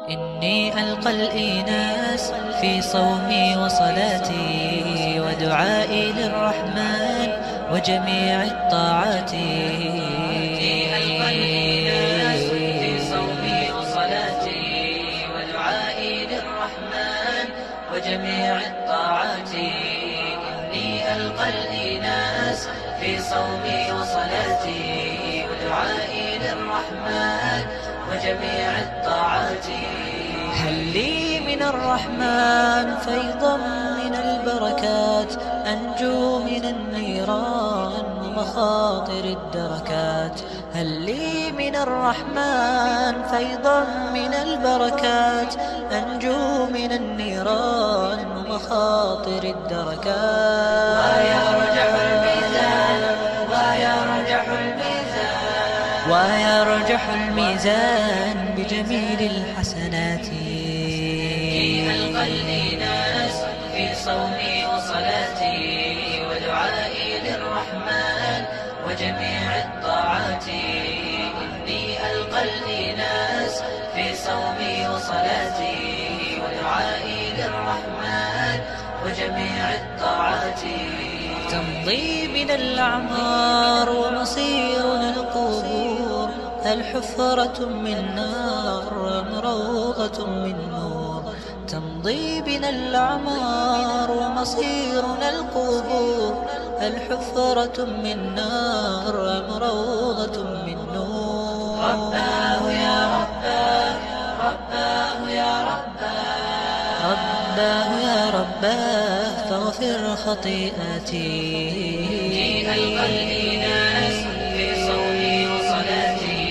إني ألقى الإيناس في صومي وصلاتي ودعائي للرحمن وجميع الطاعات. إني ألقى الإيناس في صومي وصلاتي ودعائي للرحمن وجميع الطاعات. إني ألقى الإيناس في صومي وصلاتي ودعائي للرحمن وجميع الطاعات. هل لي من الرحمن فيضا من البركات أنجو من النيران ومخاطر الدركات. هل لي من الرحمن فيضا من البركات أنجو من النيران ومخاطر الدركات. ويرجح الميزان ويرجح الميزان بجميل الحسنات. إني ألقى الإيناس في صومي وصلاتي ودعائي للرحمن وجميع الطاعات. إني ألقى الإيناس في صومي وصلاتي ودعائي للرحمن وجميع الطاعات. تمضي بنا الأعمار ومصيرنا القبور، هل حفرة من نار أم روضة من نور؟ تمضي بنا الأعمار ومصيرنا القبور، هل حفرة من نار أم روضة من نور؟ رباه يا رباه، رباه يا رباه، رباه يا رباه فاغفر خطيئتي. إني ألقى الإيناس في صومي وصلاتي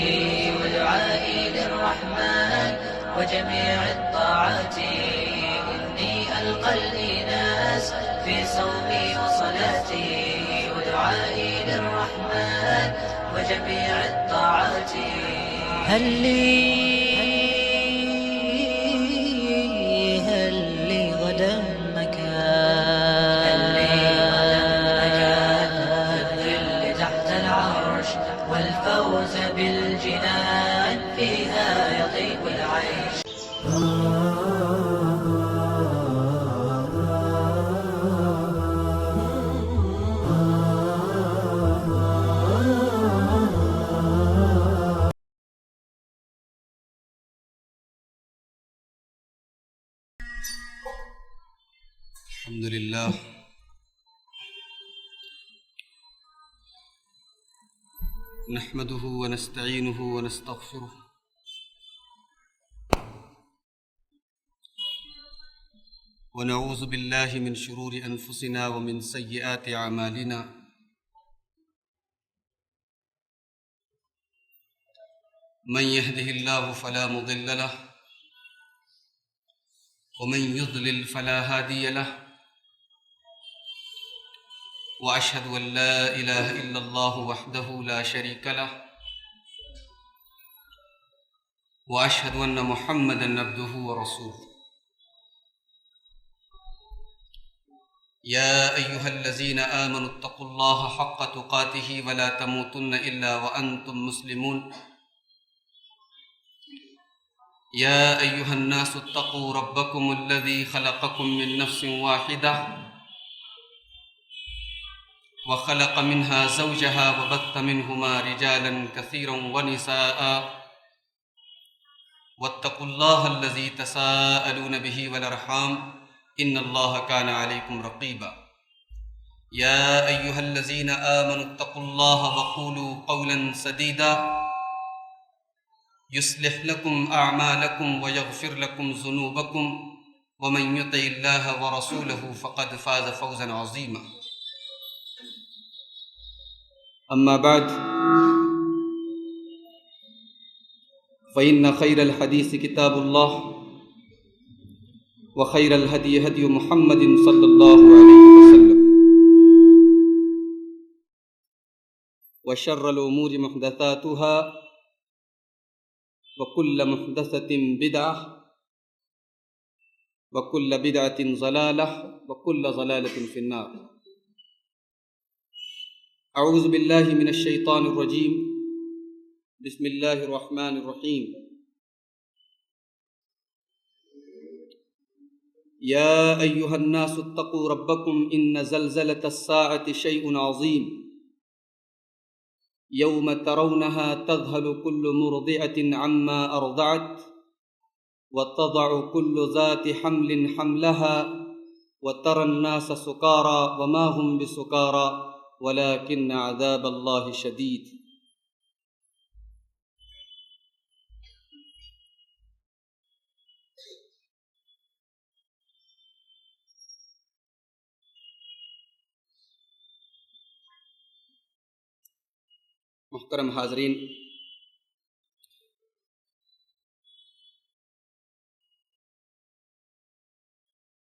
ودعائي للرحمن وجميع الطاعات. إني ألقى الإيناس في صومي وصلاتي ودعائي للرحمن وجميع الطاعات. هل لي غدا مكان في الظل تحت العرش والفوز بالجنان فيها يطيب العيش. الحمد لله نحمده ونستعينه ونستغفره ونعوذ بالله من شرور أنفسنا ومن سيئات أعمالنا. من يهده الله فلا مضل له ومن يضلل فلا هادي له، وأشهد أن لا إله إلا الله وحده لا شريك له، وأشهد أن محمدًا عبده ورسوله. يا أيها الذين آمنوا اتقوا الله حق تقاته ولا تموتن إلا وأنتم مسلمون. يا أيها الناس اتقوا ربكم الذي خلقكم من نفس واحدة وخلق منها زوجها وبث منهما رجالا كثيرا ونساء، واتقوا الله الذي تساءلون به والأرحام إن الله كان عليكم رقيبا. يا أيها الذين آمنوا اتقوا الله وقولوا قولا سديدا يصلح لكم أعمالكم ويغفر لكم ذنوبكم، ومن يطع الله ورسوله فقد فاز فوزا عظيما. أما بعد، فإن خير الحديث كتاب الله، وخير الهدي هدي محمد صلى الله عليه وسلم، وشر الأمور محدثاتها، وكل محدثة بدعة، وكل بدعة ضلالة، وكل ضلالة في النار. اعوذ باللہ من الشیطان الرجیم، بسم اللہ الرحمن الرحیم۔ يا أيها الناس اتقوا ربكم إن زلزلة الساعة شيء عظيم يوم ترونها تذهل كل مرضعة عما أرضعت وتضع كل ذات حمل حملها وترى الناس سكارى وما هم بسكارى ولكن عذاب الله شديد. محترم حاضرین،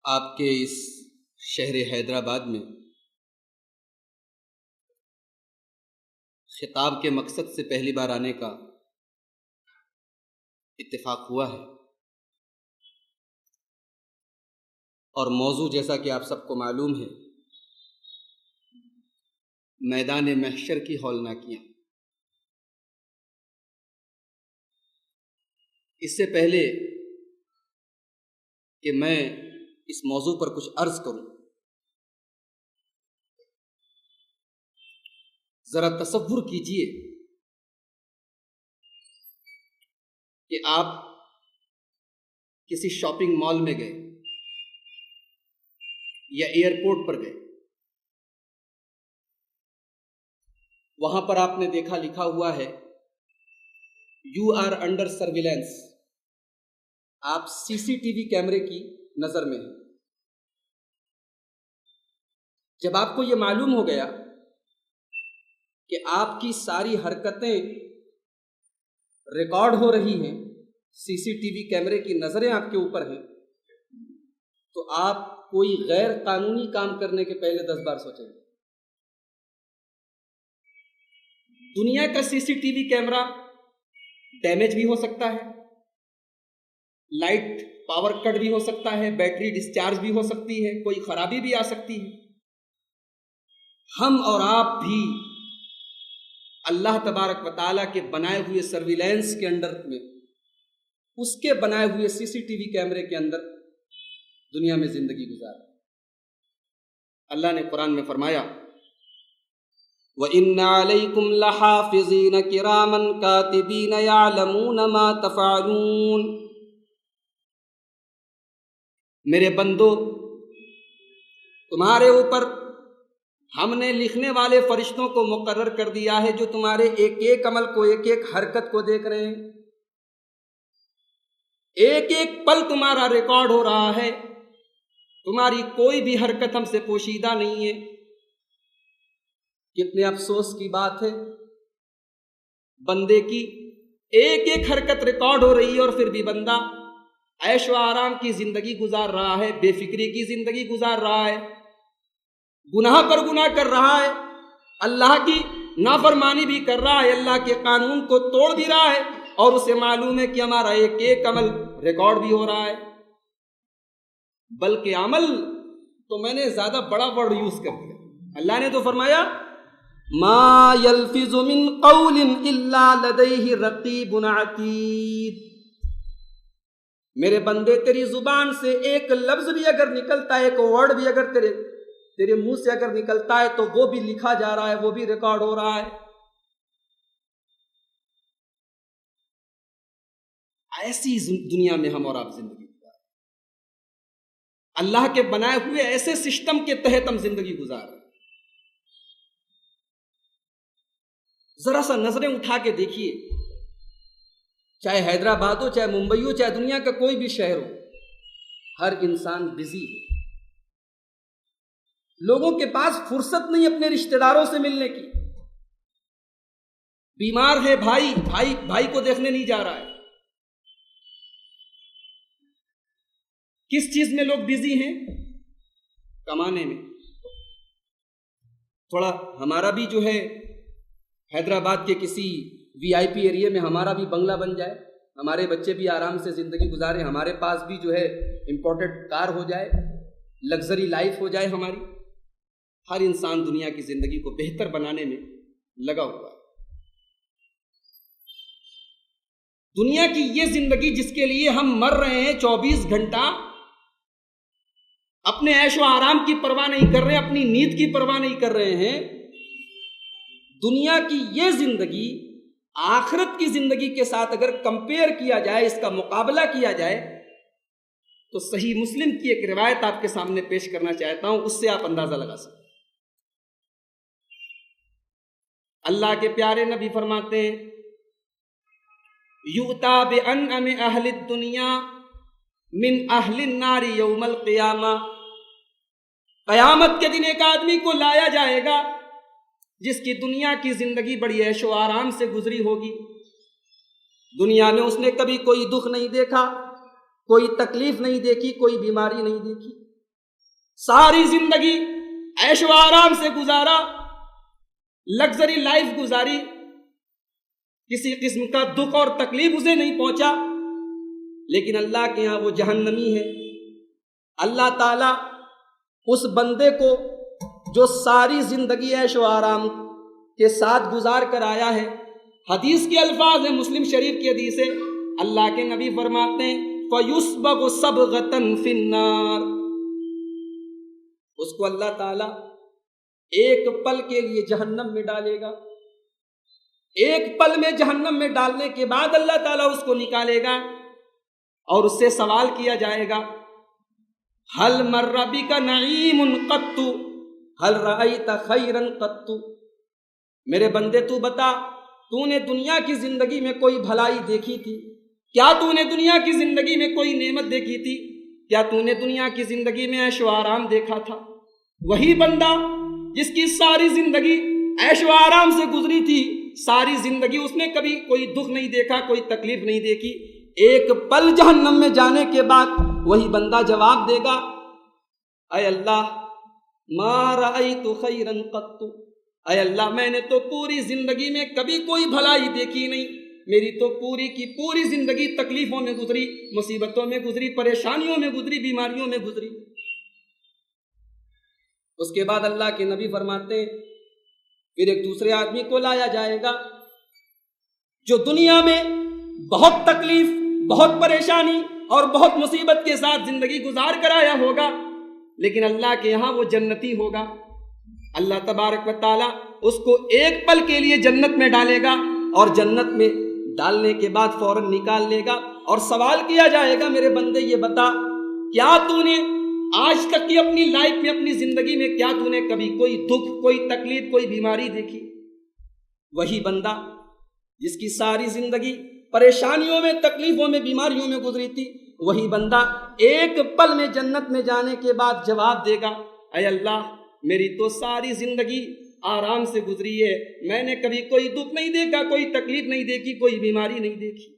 آپ کے اس شہر حیدرآباد میں خطاب کے مقصد سے پہلی بار آنے کا اتفاق ہوا ہے، اور موضوع جیسا کہ آپ سب کو معلوم ہے، میدان محشر کی ہولناکیاں۔ اس سے پہلے کہ میں اس موضوع پر کچھ عرض کروں، ذرا تصور کیجئے کہ آپ کسی شاپنگ مال میں گئے یا ایئرپورٹ پر گئے، وہاں پر آپ نے دیکھا لکھا ہوا ہے یو آر انڈر سرویلنس، آپ سی سی ٹی وی کیمرے کی نظر میں ہیں۔ جب آپ کو یہ معلوم ہو گیا کہ آپ کی ساری حرکتیں ریکارڈ ہو رہی ہیں، سی سی ٹی وی کیمرے کی نظریں آپ کے اوپر ہیں، تو آپ کوئی غیر قانونی کام کرنے کے پہلے 10 بار سوچیں گے۔ دنیا کا C C T V camera damage بھی ہو سکتا ہے، لائٹ پاور کٹ بھی ہو سکتا ہے، بیٹری ڈسچارج بھی ہو سکتی ہے، کوئی خرابی بھی آ سکتی ہے۔ ہم اور آپ بھی اللہ تبارک و تعالیٰ کے بنائے ہوئے سرویلنس کے انڈر میں، اس کے بنائے ہوئے سی سی ٹی وی کیمرے کے اندر دنیا میں زندگی گزار۔ اللہ نے قرآن میں فرمایا وَإِنَّ عَلَيْكُمْ لَحَافِظِينَ كِرَامًا كَاتِبِينَ يَعْلَمُونَ مَا تَفْعَلُونَ۔ میرے بندو، تمہارے اوپر ہم نے لکھنے والے فرشتوں کو مقرر کر دیا ہے جو تمہارے ایک ایک عمل کو، ایک ایک حرکت کو دیکھ رہے ہیں، ایک ایک پل تمہارا ریکارڈ ہو رہا ہے، تمہاری کوئی بھی حرکت ہم سے پوشیدہ نہیں ہے۔ کتنے افسوس کی بات ہے، بندے کی ایک ایک حرکت ریکارڈ ہو رہی ہے اور پھر بھی بندہ عیش و آرام کی زندگی گزار رہا ہے، بے فکری کی زندگی گزار رہا ہے، گناہ پر گناہ کر رہا ہے، اللہ کی نافرمانی بھی کر رہا ہے، اللہ کے قانون کو توڑ بھی رہا ہے، اور اسے معلوم ہے کہ ہمارا ایک ایک عمل ریکارڈ بھی ہو رہا ہے۔ بلکہ عمل تو میں نے زیادہ بڑا ورڈ یوز کر دیا، اللہ نے تو فرمایا ما یلفظ من قول الا لدیہ رقیب عتید۔ میرے بندے، تیری زبان سے ایک لفظ بھی اگر نکلتا ہے، ایک ورڈ بھی اگر تیرے منہ سے اگر نکلتا ہے تو وہ بھی لکھا جا رہا ہے، وہ بھی ریکارڈ ہو رہا ہے۔ ایسی دنیا میں ہم اور آپ زندگی گزار، اللہ کے بنائے ہوئے ایسے سسٹم کے تحت ہم زندگی گزار رہے ہیں۔ ذرا سا نظریں اٹھا کے دیکھیے، چاہے حیدرآباد ہو، چاہے ممبئی ہو، چاہے دنیا کا کوئی بھی شہر ہو، ہر انسان بزی ہے۔ لوگوں کے پاس فرصت نہیں اپنے رشتہ داروں سے ملنے کی۔ بیمار ہے بھائی کو دیکھنے نہیں جا رہا ہے۔ کس چیز میں لوگ بزی ہیں؟ کمانے میں۔ تھوڑا ہمارا بھی جو ہے حیدرآباد کے کسی وی آئی پی ایریے میں ہمارا بھی بنگلہ بن جائے، ہمارے بچے بھی آرام سے زندگی گزاریں، ہمارے پاس بھی جو ہے امپورٹڈ کار ہو جائے، لگژری لائف ہو جائے ہماری۔ ہر انسان دنیا کی زندگی کو بہتر بنانے میں لگا ہوا ہے۔ دنیا کی یہ زندگی جس کے لیے ہم مر رہے ہیں 24 گھنٹہ، اپنے عیش و آرام کی پرواہ نہیں کر رہے ہیں، اپنی نیند کی پرواہ نہیں کر رہے ہیں، دنیا کی یہ زندگی آخرت کی زندگی کے ساتھ اگر کمپیئر کیا جائے، اس کا مقابلہ کیا جائے، تو صحیح مسلم کی ایک روایت آپ کے سامنے پیش کرنا چاہتا ہوں، اس سے آپ اندازہ لگا سکتے ہیں۔ اللہ کے پیارے نبی فرماتے ہیں یؤتی بأنعم اہل الدنیا من اہل النار یوم القیامہ، قیامت کے دن ایک آدمی کو لایا جائے گا جس کی دنیا کی زندگی بڑی عیش و آرام سے گزری ہوگی، دنیا میں اس نے کبھی کوئی دکھ نہیں دیکھا، کوئی تکلیف نہیں دیکھی، کوئی بیماری نہیں دیکھی، ساری زندگی عیش و آرام سے گزارا، لگژری لائف گزاری، کسی قسم کا دکھ اور تکلیف اسے نہیں پہنچا، لیکن اللہ کے ہاں وہ جہنمی ہے۔ اللہ تعالیٰ اس بندے کو جو ساری زندگی عیش و آرام کے ساتھ گزار کر آیا ہے، حدیث کے الفاظ ہیں، مسلم شریف کی حدیث ہے، اللہ کے نبی فرماتے ہیں فَيُسْبَغُ صَبْغَةً فِي النَّارِ، اس کو اللہ تعالیٰ ایک پل کے لیے جہنم میں ڈالے گا، ایک پل میں جہنم میں ڈالنے کے بعد اللہ تعالیٰ اس کو نکالے گا اور اس سے سوال کیا جائے گا هَلْ مَرَّ بِكَ نَعِيمٌ قَطُّ هَلْ رَأَيْتَ خَيْرًا قَطُّ، میرے بندے تو بتا، تو نے دنیا کی زندگی میں کوئی بھلائی دیکھی تھی؟ کیا تو نے دنیا کی زندگی میں کوئی نعمت دیکھی تھی؟ کیا تو نے دنیا کی زندگی میں عیش و آرام دیکھا تھا؟ وہی بندہ جس کی ساری زندگی عیش و آرام سے گزری تھی، ساری زندگی اس نے کبھی کوئی دکھ نہیں دیکھا، کوئی تکلیف نہیں دیکھی، ایک پل جہنم میں جانے کے بعد وہی بندہ جواب دے گا اے اللہ ما رأیت خیرا قط، اے اللہ میں نے تو پوری زندگی میں کبھی کوئی بھلائی دیکھی نہیں، میری تو پوری کی پوری زندگی تکلیفوں میں گزری، مصیبتوں میں گزری، پریشانیوں میں گزری، بیماریوں میں گزری۔ اس کے بعد اللہ کے نبی فرماتے ہیں پھر ایک دوسرے آدمی کو لایا جائے گا جو دنیا میں بہت تکلیف، بہت پریشانی اور بہت مصیبت کے ساتھ زندگی گزار کر آیا ہوگا، لیکن اللہ کے یہاں وہ جنتی ہوگا۔ اللہ تبارک و تعالیٰ اس کو ایک پل کے لیے جنت میں ڈالے گا اور جنت میں ڈالنے کے بعد فوراً نکال لے گا اور سوال کیا جائے گا میرے بندے یہ بتا، کیا تو نے آج تک کی اپنی لائف میں، اپنی زندگی میں کیا تو نے کبھی کوئی دکھ، کوئی تکلیف، کوئی بیماری دیکھی؟ وہی بندہ جس کی ساری زندگی پریشانیوں میں، تکلیفوں میں، بیماریوں میں گزری تھی، وہی بندہ ایک پل میں جنت میں جانے کے بعد جواب دے گا اے اللہ میری تو ساری زندگی آرام سے گزری ہے، میں نے کبھی کوئی دکھ نہیں دیکھا، کوئی تکلیف نہیں دیکھی، کوئی بیماری نہیں دیکھی۔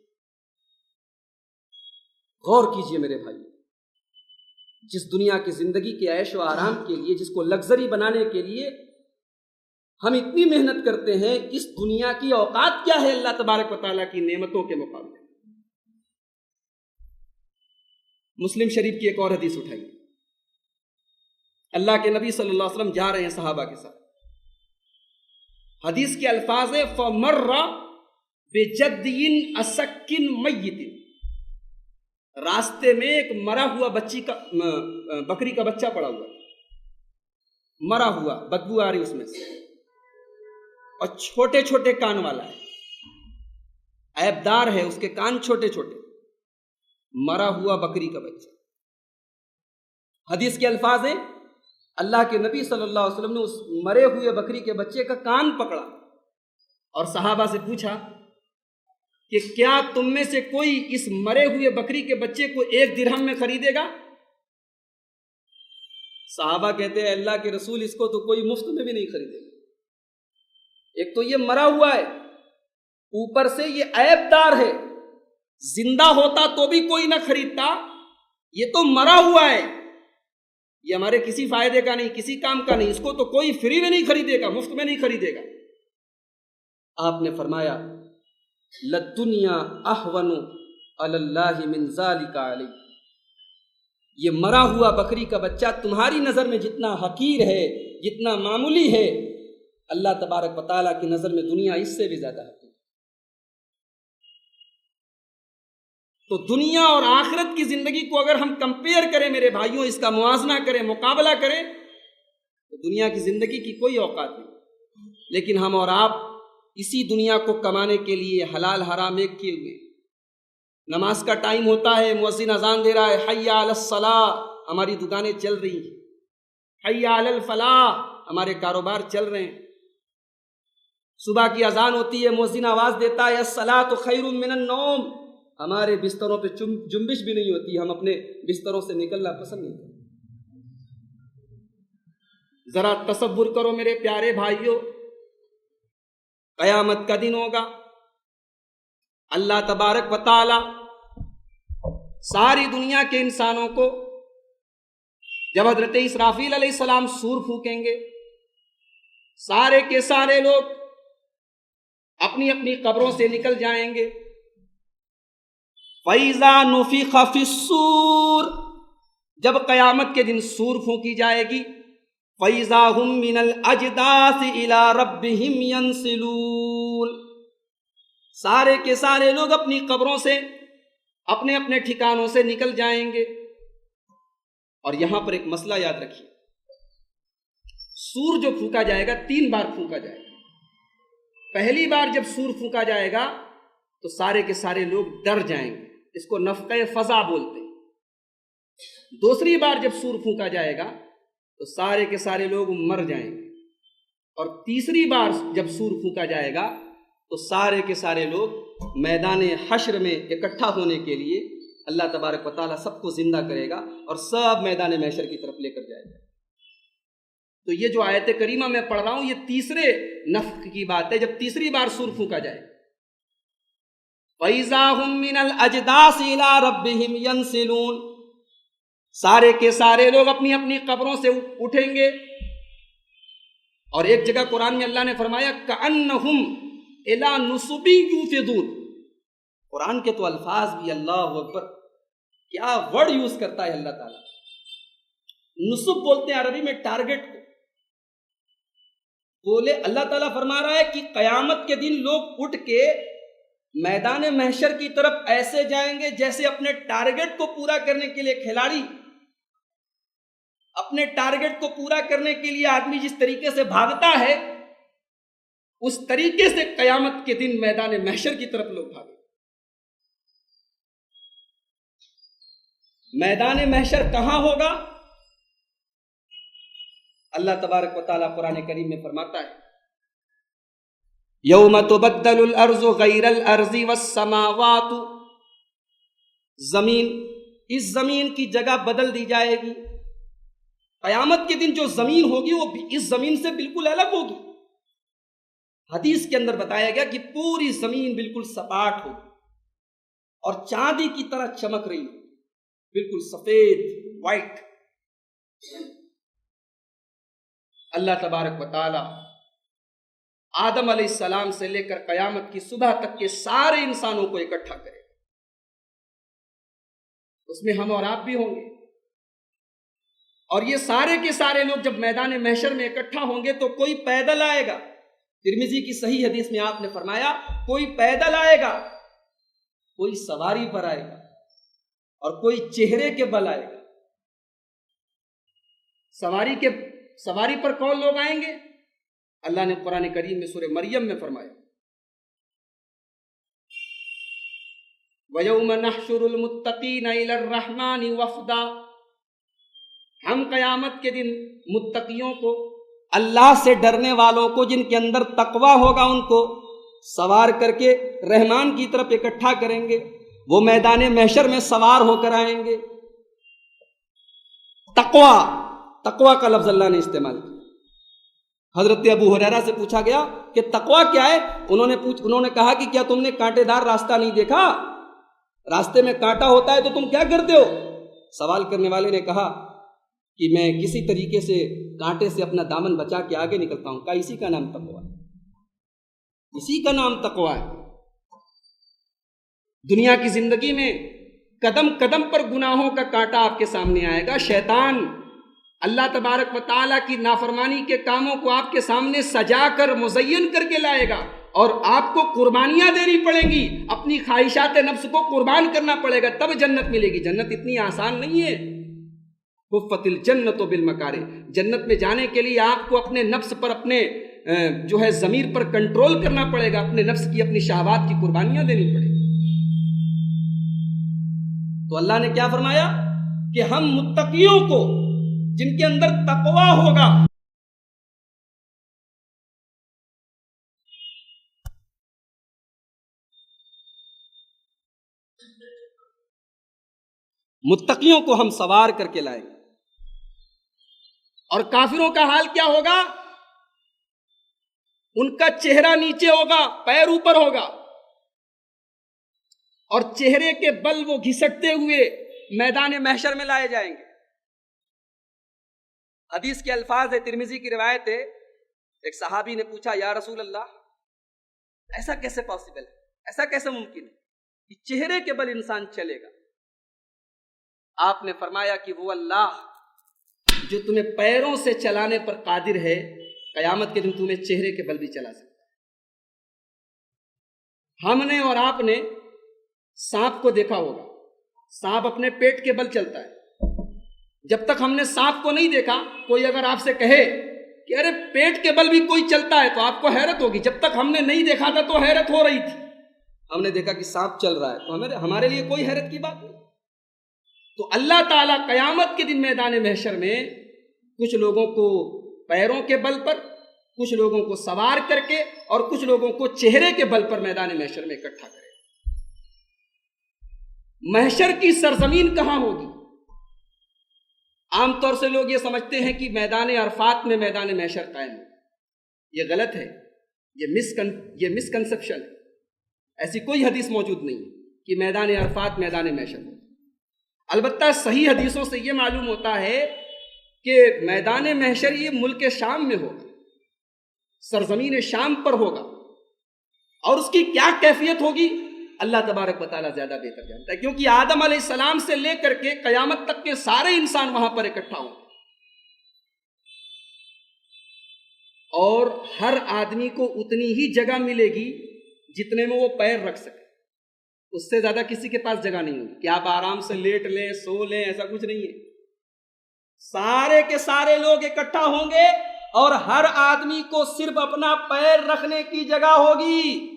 غور کیجئے میرے بھائی، جس دنیا کی زندگی کے عیش و آرام کے لیے، جس کو لگژری بنانے کے لیے ہم اتنی محنت کرتے ہیں، اس دنیا کی اوقات کیا ہے اللہ تبارک و تعالیٰ کی نعمتوں کے مقابلے؟ مسلم شریف کی ایک اور حدیث اٹھائی، اللہ کے نبی صلی اللہ علیہ وسلم جا رہے ہیں صحابہ کے ساتھ، حدیث کے الفاظ ہیں فَمَرَّ بِجَدْيٍ أَسَكٍ مَيِّتٍ، راستے میں ایک مرا ہوا بکری کا بچہ پڑا ہوا، مرا ہوا، بدبو آ رہی اس میں سے، اور چھوٹے چھوٹے کان والا ہے، عیب دار ہے، اس کے کان چھوٹے چھوٹے، مرا ہوا بکری کا بچہ۔ حدیث کے الفاظ ہیں اللہ کے نبی صلی اللہ علیہ وسلم نے اس مرے ہوئے بکری کے بچے کا کان پکڑا اور صحابہ سے پوچھا کہ کیا تم میں سے کوئی اس مرے ہوئے بکری کے بچے کو 1 درہم میں خریدے گا؟ صحابہ کہتے ہیں اللہ کے رسول اس کو تو کوئی مفت میں بھی نہیں خریدے گا، ایک تو یہ مرا ہوا ہے، اوپر سے یہ عیب دار ہے، زندہ ہوتا تو بھی کوئی نہ خریدتا، یہ تو مرا ہوا ہے، یہ ہمارے کسی فائدے کا نہیں، کسی کام کا نہیں، اس کو تو کوئی فری میں نہیں خریدے گا، مفت میں نہیں خریدے گا۔ آپ نے فرمایا لَلدُّنْيَا أَهْوَنُ عَلَى اللَّهِ مِنْ ذَلِكَ عَلَيْكَ، یہ مرا ہوا بکری کا بچہ تمہاری نظر میں جتنا حقیر ہے، جتنا معمولی ہے، اللہ تبارک و تعالیٰ کی نظر میں دنیا اس سے بھی زیادہ حقیر۔ تو دنیا اور آخرت کی زندگی کو اگر ہم کمپیئر کریں میرے بھائیوں، اس کا موازنہ کریں، مقابلہ کریں، تو دنیا کی زندگی کی کوئی اوقات نہیں، لیکن ہم اور آپ اسی دنیا کو کمانے کے لیے حلال حرام ایک کیے ہوئے۔ نماز کا ٹائم ہوتا ہے، مؤذن اذان دے رہا ہے، حی علی الصلاۃ، ہماری دکانیں چل رہی ہیں، حی علی الفلاح، ہمارے کاروبار چل رہے ہیں۔ صبح کی اذان ہوتی ہے، مؤذن آواز دیتا ہے الصلاۃ خیر من النوم، ہمارے بستروں پہ جنبش بھی نہیں ہوتی، ہم اپنے بستروں سے نکلنا پسند نہیں کرتے۔ ذرا تصور کرو میرے پیارے بھائیوں، قیامت کا دن ہوگا، اللہ تبارک و تعالی ساری دنیا کے انسانوں کو جب حضرت اسرافیل علیہ السلام سور پھونکیں گے، سارے کے سارے لوگ اپنی اپنی قبروں سے نکل جائیں گے۔ فَإِذَا نُفِخَ فِي الصُّورِ، جب قیامت کے دن سور پھونکی جائے گی، فَإِذَا هُم مِّنَ الْأَجْدَاثِ إِلَىٰ رَبِّهِمْ يَنْسِلُونَ، سارے کے سارے لوگ اپنی قبروں سے اپنے اپنے ٹھکانوں سے نکل جائیں گے۔ اور یہاں پر ایک مسئلہ یاد رکھیے، سور جو پھونکا جائے گا 3 بار پھونکا جائے گا۔ پہلی بار جب سور پھونکا جائے گا تو سارے کے سارے لوگ ڈر جائیں گے، اس کو نفخہ فزع بولتے ہیں۔ دوسری بار جب سور پھونکا جائے گا تو سارے کے سارے لوگ مر جائیں گے، اور تیسری بار جب سور پھونکا جائے گا تو سارے کے سارے لوگ میدان حشر میں اکٹھا ہونے کے لیے اللہ تبارک و تعالیٰ سب کو زندہ کرے گا اور سب میدان محشر کی طرف لے کر جائے گا۔ تو یہ جو آیت کریمہ میں پڑھ رہا ہوں یہ تیسرے نفخ کی بات ہے، جب تیسری بار سور پھونکا جائے گا۔ فَإِذَا هُم مِّنَ الْأَجْدَاثِ إِلَىٰ رَبِّهِمْ يَنْسِلُونَ، سارے کے سارے لوگ اپنی اپنی قبروں سے اٹھیں گے۔ اور ایک جگہ قرآن میں اللہ نے فرمایا كَأَنَّهُمْ إِلَىٰ نُصُبٍ يُوفِضُونَ، قرآن کے تو الفاظ بھی اللہ اکبر، کیا ورڈ یوز کرتا ہے اللہ تعالیٰ۔ نصب بولتے ہیں عربی میں ٹارگٹ کو، بولے اللہ تعالیٰ فرما رہا ہے کہ قیامت کے دن لوگ اٹھ کے میدان محشر کی طرف ایسے جائیں گے جیسے اپنے ٹارگٹ کو پورا کرنے کے لیے کھلاڑی اپنے ٹارگٹ کو پورا کرنے کے لیے آدمی جس طریقے سے بھاگتا ہے، اس طریقے سے قیامت کے دن میدان محشر کی طرف لوگ بھاگیں۔ میدان محشر کہاں ہوگا؟ اللہ تبارک و تعالیٰ قرآن کریم میں فرماتا ہے یوم تبدل الارض غیر الارض والسماوات، زمین، اس زمین کی جگہ بدل دی جائے گی۔ قیامت کے دن جو زمین ہوگی وہ اس زمین سے بالکل الگ ہوگی۔ حدیث کے اندر بتایا گیا کہ پوری زمین بالکل سپاٹ ہوگی اور چاندی کی طرح چمک رہی ہوگی، بالکل سفید وائٹ۔ اللہ تبارک و تعالی آدم علیہ السلام سے لے کر قیامت کی صبح تک کے سارے انسانوں کو اکٹھا کرے، اس میں ہم اور آپ بھی ہوں گے۔ اور یہ سارے کے سارے لوگ جب میدان محشر میں اکٹھا ہوں گے تو کوئی پیدل آئے گا، ترمذی کی صحیح حدیث میں آپ نے فرمایا کوئی پیدل آئے گا، کوئی سواری پر آئے گا اور کوئی چہرے کے بل آئے گا۔ سواری پر کون لوگ آئیں گے؟ اللہ نے قرآن کریم میں سورہ مریم میں فرمایا وَيَوْمَ نَحْشُرُ الْمُتَّقِينَ إِلَى الرَّحْمَنِ وَفْدًا، ہم قیامت کے دن متقیوں کو، اللہ سے ڈرنے والوں کو، جن کے اندر تقوی ہوگا، ان کو سوار کر کے رحمان کی طرف اکٹھا کریں گے۔ وہ میدان محشر میں سوار ہو کر آئیں گے۔ تقوی کا لفظ اللہ نے استعمال کیا۔ حضرت ابو ہریرہ سے پوچھا گیا کہ تقوی کیا ہے؟ انہوں نے کہا کہ کیا تم نے کانٹے دار راستہ نہیں دیکھا؟ راستے میں کانٹا ہوتا ہے تو تم کیا کرتے ہو؟ سوال کرنے والے نے کہا کہ میں کسی طریقے سے کانٹے سے اپنا دامن بچا کے آگے نکلتا ہوں۔ کہا اسی کا نام تقوی ہے، اسی کا نام تقوی ہے۔ دنیا کی زندگی میں قدم قدم پر گناہوں کا کانٹا آپ کے سامنے آئے گا۔ شیطان اللہ تبارک و تعالیٰ کی نافرمانی کے کاموں کو آپ کے سامنے سجا کر مزین کر کے لائے گا، اور آپ کو قربانیاں دینی پڑیں گی، اپنی خواہشات نفس کو قربان کرنا پڑے گا، تب جنت ملے گی۔ جنت اتنی آسان نہیں ہے۔ حفت الجنت بالمکارہ، جنت میں جانے کے لیے آپ کو اپنے نفس پر، اپنے جو ہے ضمیر پر کنٹرول کرنا پڑے گا، اپنے نفس کی، اپنی شہوات کی قربانیاں دینی پڑے گی۔ تو اللہ نے کیا فرمایا کہ ہم متقیوں کو، جن کے اندر تقویٰ ہوگا، متقیوں کو ہم سوار کر کے لائیں گے۔ اور کافروں کا حال کیا ہوگا؟ ان کا چہرہ نیچے ہوگا، پیر اوپر ہوگا، اور چہرے کے بل وہ گھسٹتے ہوئے میدان محشر میں لائے جائیں گے۔ حدیث کے الفاظ ہے، ترمذی کی روایت ہے، ایک صحابی نے پوچھا یا رسول اللہ ایسا کیسے پاسبل ہے، ایسا کیسے ممکن ہے کہ چہرے کے بل انسان چلے گا؟ آپ نے فرمایا کہ وہ اللہ جو تمہیں پیروں سے چلانے پر قادر ہے، قیامت کے دن تمہیں چہرے کے بل بھی چلا سکتا ہے۔ ہم نے اور آپ نے سانپ کو دیکھا ہوگا، سانپ اپنے پیٹ کے بل چلتا ہے۔ جب تک ہم نے سانپ کو نہیں دیکھا، کوئی اگر آپ سے کہے کہ ارے پیٹ کے بل بھی کوئی چلتا ہے، تو آپ کو حیرت ہوگی۔ جب تک ہم نے نہیں دیکھا تھا تو حیرت ہو رہی تھی، ہم نے دیکھا کہ سانپ چل رہا ہے تو ہمارے لیے کوئی حیرت کی بات نہیں۔ تو اللہ تعالیٰ قیامت کے دن میدان محشر میں کچھ لوگوں کو پیروں کے بل پر، کچھ لوگوں کو سوار کر کے، اور کچھ لوگوں کو چہرے کے بل پر میدان محشر میں اکٹھا کرے۔ محشر کی سرزمین کہاں ہوگی؟ عام طور سے لوگ یہ سمجھتے ہیں کہ میدان عرفات میں میدان محشر قائم ہے۔ یہ غلط ہے، یہ مسکنسپشن ہے۔ ایسی کوئی حدیث موجود نہیں کہ میدان عرفات میدان محشر ہو۔ البتہ صحیح حدیثوں سے یہ معلوم ہوتا ہے کہ میدان محشر یہ ملک شام میں ہوگا، سرزمین شام پر ہوگا، اور اس کی کیا کیفیت ہوگی اللہ تبارک و تعالیٰ زیادہ بہتر جانتا ہے، کیونکہ آدم علیہ السلام سے لے کر کے قیامت تک کے سارے انسان وہاں پر اکٹھا ہوں گے، اور ہر آدمی کو اتنی ہی جگہ ملے گی جتنے میں وہ پیر رکھ سکے، اس سے زیادہ کسی کے پاس جگہ نہیں ہوگی کہ آپ آرام سے لیٹ لیں، سو لیں، ایسا کچھ نہیں ہے۔ سارے کے سارے لوگ اکٹھا ہوں گے، اور ہر آدمی کو صرف اپنا پیر رکھنے کی جگہ ہوگی۔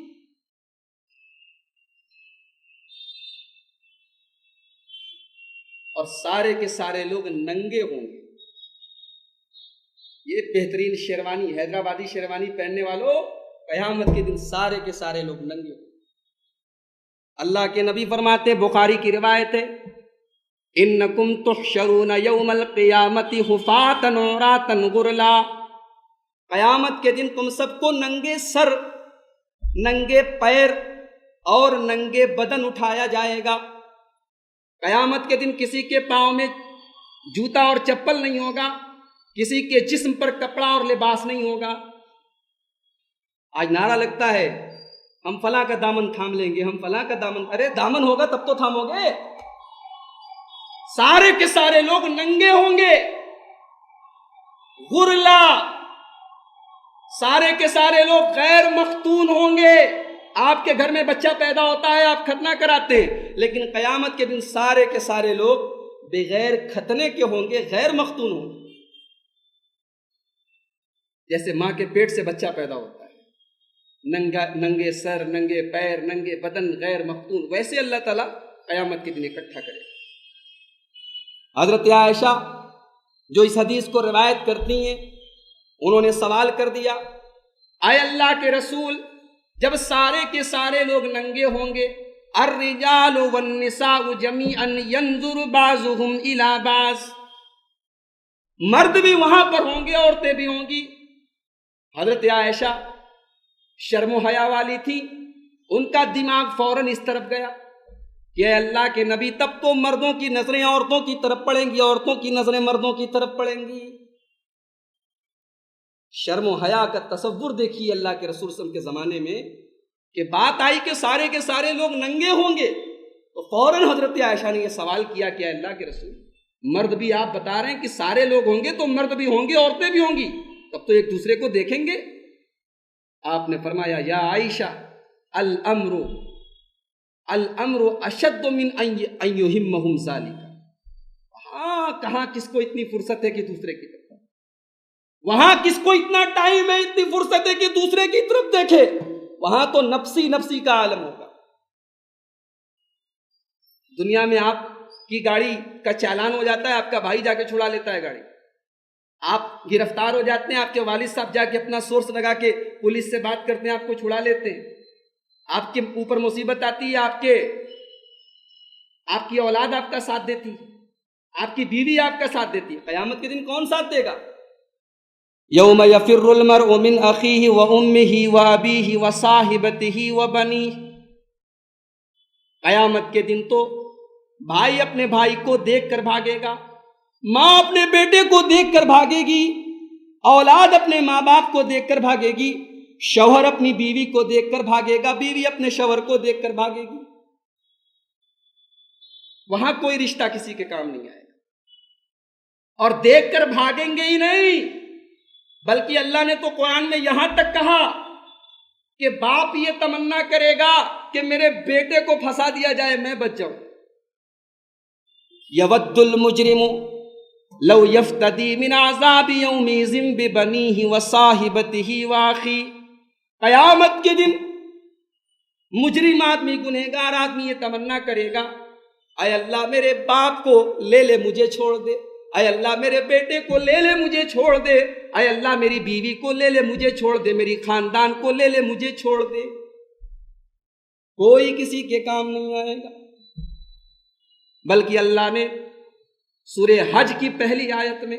اور سارے کے سارے لوگ ننگے ہوں گے۔ یہ بہترین شیروانی، حیدرآبادی شیروانی پہننے والوں، قیامت کے دن سارے کے سارے لوگ ننگے ہوں گے۔ اللہ کے نبی فرماتے، بخاری کی روایت ہے، انکم تحشرون یوم القیامت حفاۃ عراۃ غرلا، قیامت کے دن تم سب کو ننگے سر، ننگے پیر اور ننگے بدن اٹھایا جائے گا۔ قیامت کے دن کسی کے پاؤں میں جوتا اور چپل نہیں ہوگا، کسی کے جسم پر کپڑا اور لباس نہیں ہوگا۔ آج نعرہ لگتا ہے ہم فلاں کا دامن تھام لیں گے، ہم فلاں کا دامن، ارے دامن ہوگا تب تو تھامو گے۔ سارے کے سارے لوگ ننگے ہوں گے، غرلا، سارے کے سارے لوگ غیر مختون ہوں گے۔ آپ کے گھر میں بچہ پیدا ہوتا ہے، آپ ختنہ کراتے ہیں، لیکن قیامت کے دن سارے کے سارے لوگ بغیر ختنے کے ہوں گے، غیر مختون ہوں گے۔ جیسے ماں کے پیٹ سے بچہ پیدا ہوتا ہے، ننگے سر، ننگے پیر، ننگے بدن، غیر مختون، ویسے اللہ تعالیٰ قیامت کے دن اکٹھا کرے۔ حضرت عائشہ جو اس حدیث کو روایت کرتی ہیں، انہوں نے سوال کر دیا، اے اللہ کے رسول، جب سارے کے سارے لوگ ننگے ہوں گے، الرجال والنساء جميعا ينظر بعضهم الى بعض، مرد بھی وہاں پر ہوں گے، عورتیں بھی ہوں گی۔ حضرت عائشہ شرم و حیا والی تھی، ان کا دماغ فوراً اس طرف گیا کہ اے اللہ کے نبی، تب تو مردوں کی نظریں عورتوں کی طرف پڑیں گی، عورتوں کی نظریں مردوں کی طرف پڑیں گی۔ شرم و حیا کا تصور دیکھیے اللہ کے رسول صلی اللہ علیہ وسلم کے زمانے میں، کہ بات آئی کہ سارے کے سارے لوگ ننگے ہوں گے، تو فوراً حضرت عائشہ نے یہ سوال کیا کہ اللہ کے رسول، مرد بھی آپ بتا رہے ہیں کہ سارے لوگ ہوں گے، تو مرد بھی ہوں گے، عورتیں بھی ہوں گی، تب تو ایک دوسرے کو دیکھیں گے۔ آپ نے فرمایا یا عائشہ الامر اشد من ان یہمہم ذالک. ہاں کہاں کس کو اتنی فرصت ہے کہ دوسرے کی طرف، وہاں کس کو اتنا ٹائم ہے، اتنی فرصت ہے کہ دوسرے کی طرف دیکھے. وہاں تو نفسی نفسی کا عالم ہوگا. دنیا میں آپ کی گاڑی کا چالان ہو جاتا ہے، آپ کا بھائی جا کے چھڑا لیتا ہے گاڑی. آپ گرفتار ہو جاتے ہیں، آپ کے والد صاحب جا کے اپنا سورس لگا کے پولیس سے بات کرتے ہیں، آپ کو چھڑا لیتے ہیں. آپ کے اوپر مصیبت آتی ہے، آپ کی اولاد آپ کا ساتھ دیتی ہے، آپ کی بیوی آپ کا ساتھ دیتی ہے. قیامت کے دن کون ساتھ دے گا؟ یوم یفر المرء من اخیہ وامہ وابیہ وصاحبتہ وبنیہ. قیامت کے دن تو بھائی اپنے بھائی کو دیکھ کر بھاگے گا، ماں اپنے بیٹے کو دیکھ کر بھاگے گی، اولاد اپنے ماں باپ کو دیکھ کر بھاگے گی، شوہر اپنی بیوی کو دیکھ کر بھاگے گا، بیوی اپنے شوہر کو دیکھ کر بھاگے گی. وہاں کوئی رشتہ کسی کے کام نہیں آئے گا. اور دیکھ کر بھاگیں گے ہی نہیں، بلکہ اللہ نے تو قرآن میں یہاں تک کہا کہ باپ یہ تمنا کرے گا کہ میرے بیٹے کو پھنسا دیا جائے، میں بچ جاؤں. یود المجرم لو یفتدی من عذاب یومئذ ببنیہ وصاحبتہ واخیہ. قیامت کے دن مجرم آدمی، گنہگار آدمی یہ تمنا کرے گا، اے اللہ میرے باپ کو لے لے مجھے چھوڑ دے، اے اللہ میرے بیٹے کو لے لے مجھے چھوڑ دے، اے اللہ میری بیوی کو لے لے مجھے چھوڑ دے، میری خاندان کو لے لے مجھے چھوڑ دے. کوئی کسی کے کام نہیں آئے گا. بلکہ اللہ نے سورہ حج کی پہلی آیت میں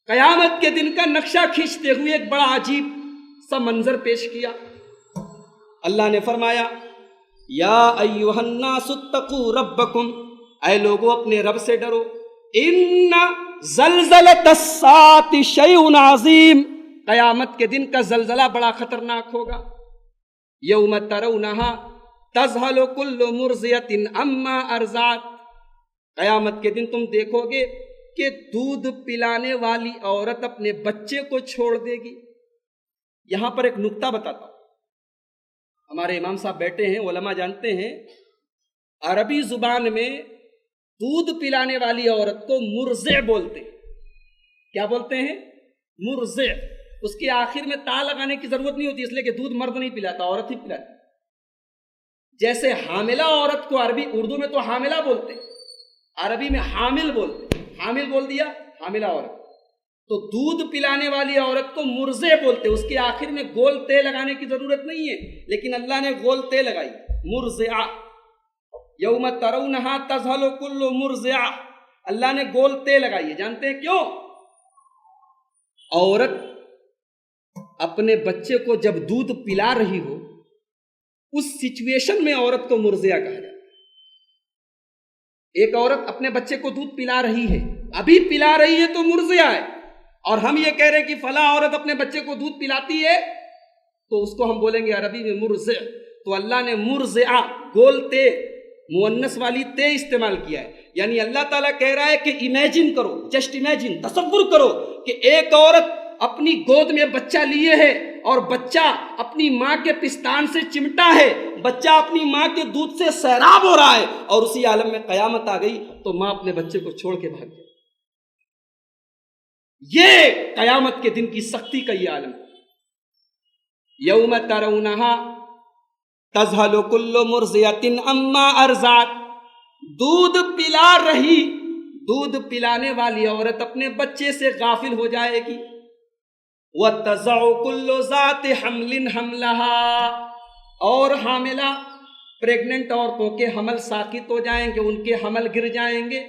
قیامت کے دن کا نقشہ کھینچتے ہوئے ایک بڑا عجیب سا منظر پیش کیا. اللہ نے فرمایا یا ایھا الناس اتقوا ربکم، اے لوگوں اپنے رب سے ڈرو. ان زلزلۃ الساعۃ شیء عظیم، قیامت کے دن کا زلزلہ بڑا خطرناک ہوگا. یوم ترونھا تذہل کل مرضعۃ عما ارضعت. قیامت کے دن تم دیکھو گے کہ دودھ پلانے والی عورت اپنے بچے کو چھوڑ دے گی. یہاں پر ایک نکتہ بتاتا ہوں. ہمارے امام صاحب بیٹھے ہیں، علماء جانتے ہیں عربی زبان میں دودھ پلانے والی عورت کو مرضع بولتے ہیں. کیا بولتے ہیں؟ مرضع. اس کے آخر میں تا لگانے کی ضرورت نہیں ہوتی، اس لیے کہ دودھ مرد نہیں پلاتا، عورت ہی پلاتی. جیسے حاملہ عورت کو عربی اردو میں تو حاملہ بولتے ہیں، عربی میں حامل بولتے ہیں. حامل بول دیا، حاملہ عورت. تو دودھ پلانے والی عورت کو مرضع بولتے. اس کے آخر میں گول تے لگانے کی ضرورت نہیں ہے، لیکن اللہ نے گول تے لگائی، مرضعہ. یوم ترونھا تذہل کل مرضعہ، اللہ نے گول تے لگائی ہے. جانتے ہیں کیوں؟ عورت اپنے بچے کو جب دودھ پلا رہی ہو، اس سچویشن میں عورت کو مرضعہ کہا جاتا ہے. ایک عورت اپنے بچے کو دودھ پلا رہی ہے، ابھی پلا رہی ہے تو مرضعہ ہے. اور ہم یہ کہہ رہے ہیں کہ فلاں عورت اپنے بچے کو دودھ پلاتی ہے، تو اس کو ہم بولیں گے عربی میں مرضع. تو اللہ نے مرضعہ گول تے مؤنث والی تے استعمال کیا ہے. یعنی اللہ تعالیٰ کہہ رہا ہے کہ امیجن کرو، جسٹ امیجن، تصور کرو کہ ایک عورت اپنی گود میں بچہ لیے ہے اور بچہ اپنی ماں کے پستان سے چمٹا ہے، بچہ اپنی ماں کے دودھ سے سیراب ہو رہا ہے، اور اسی عالم میں قیامت آ گئی تو ماں اپنے بچے کو چھوڑ کے بھاگ گئی. یہ قیامت کے دن کی سختی کا یہ عالم. یوم ترونھا تذہل کل مرضعۃ عما ارضعت. دودھ پلا رہی، دودھ پلانے والی عورت اپنے بچے سے غافل ہو جائے گی. وَتَضَعُ كُلُّ ذَاتِ حَمْلٍ حَمْلَهَا، اور حاملہ پریگننٹ عورتوں کے حمل ساقط ہو جائیں گے، ان کے حمل گر جائیں گے،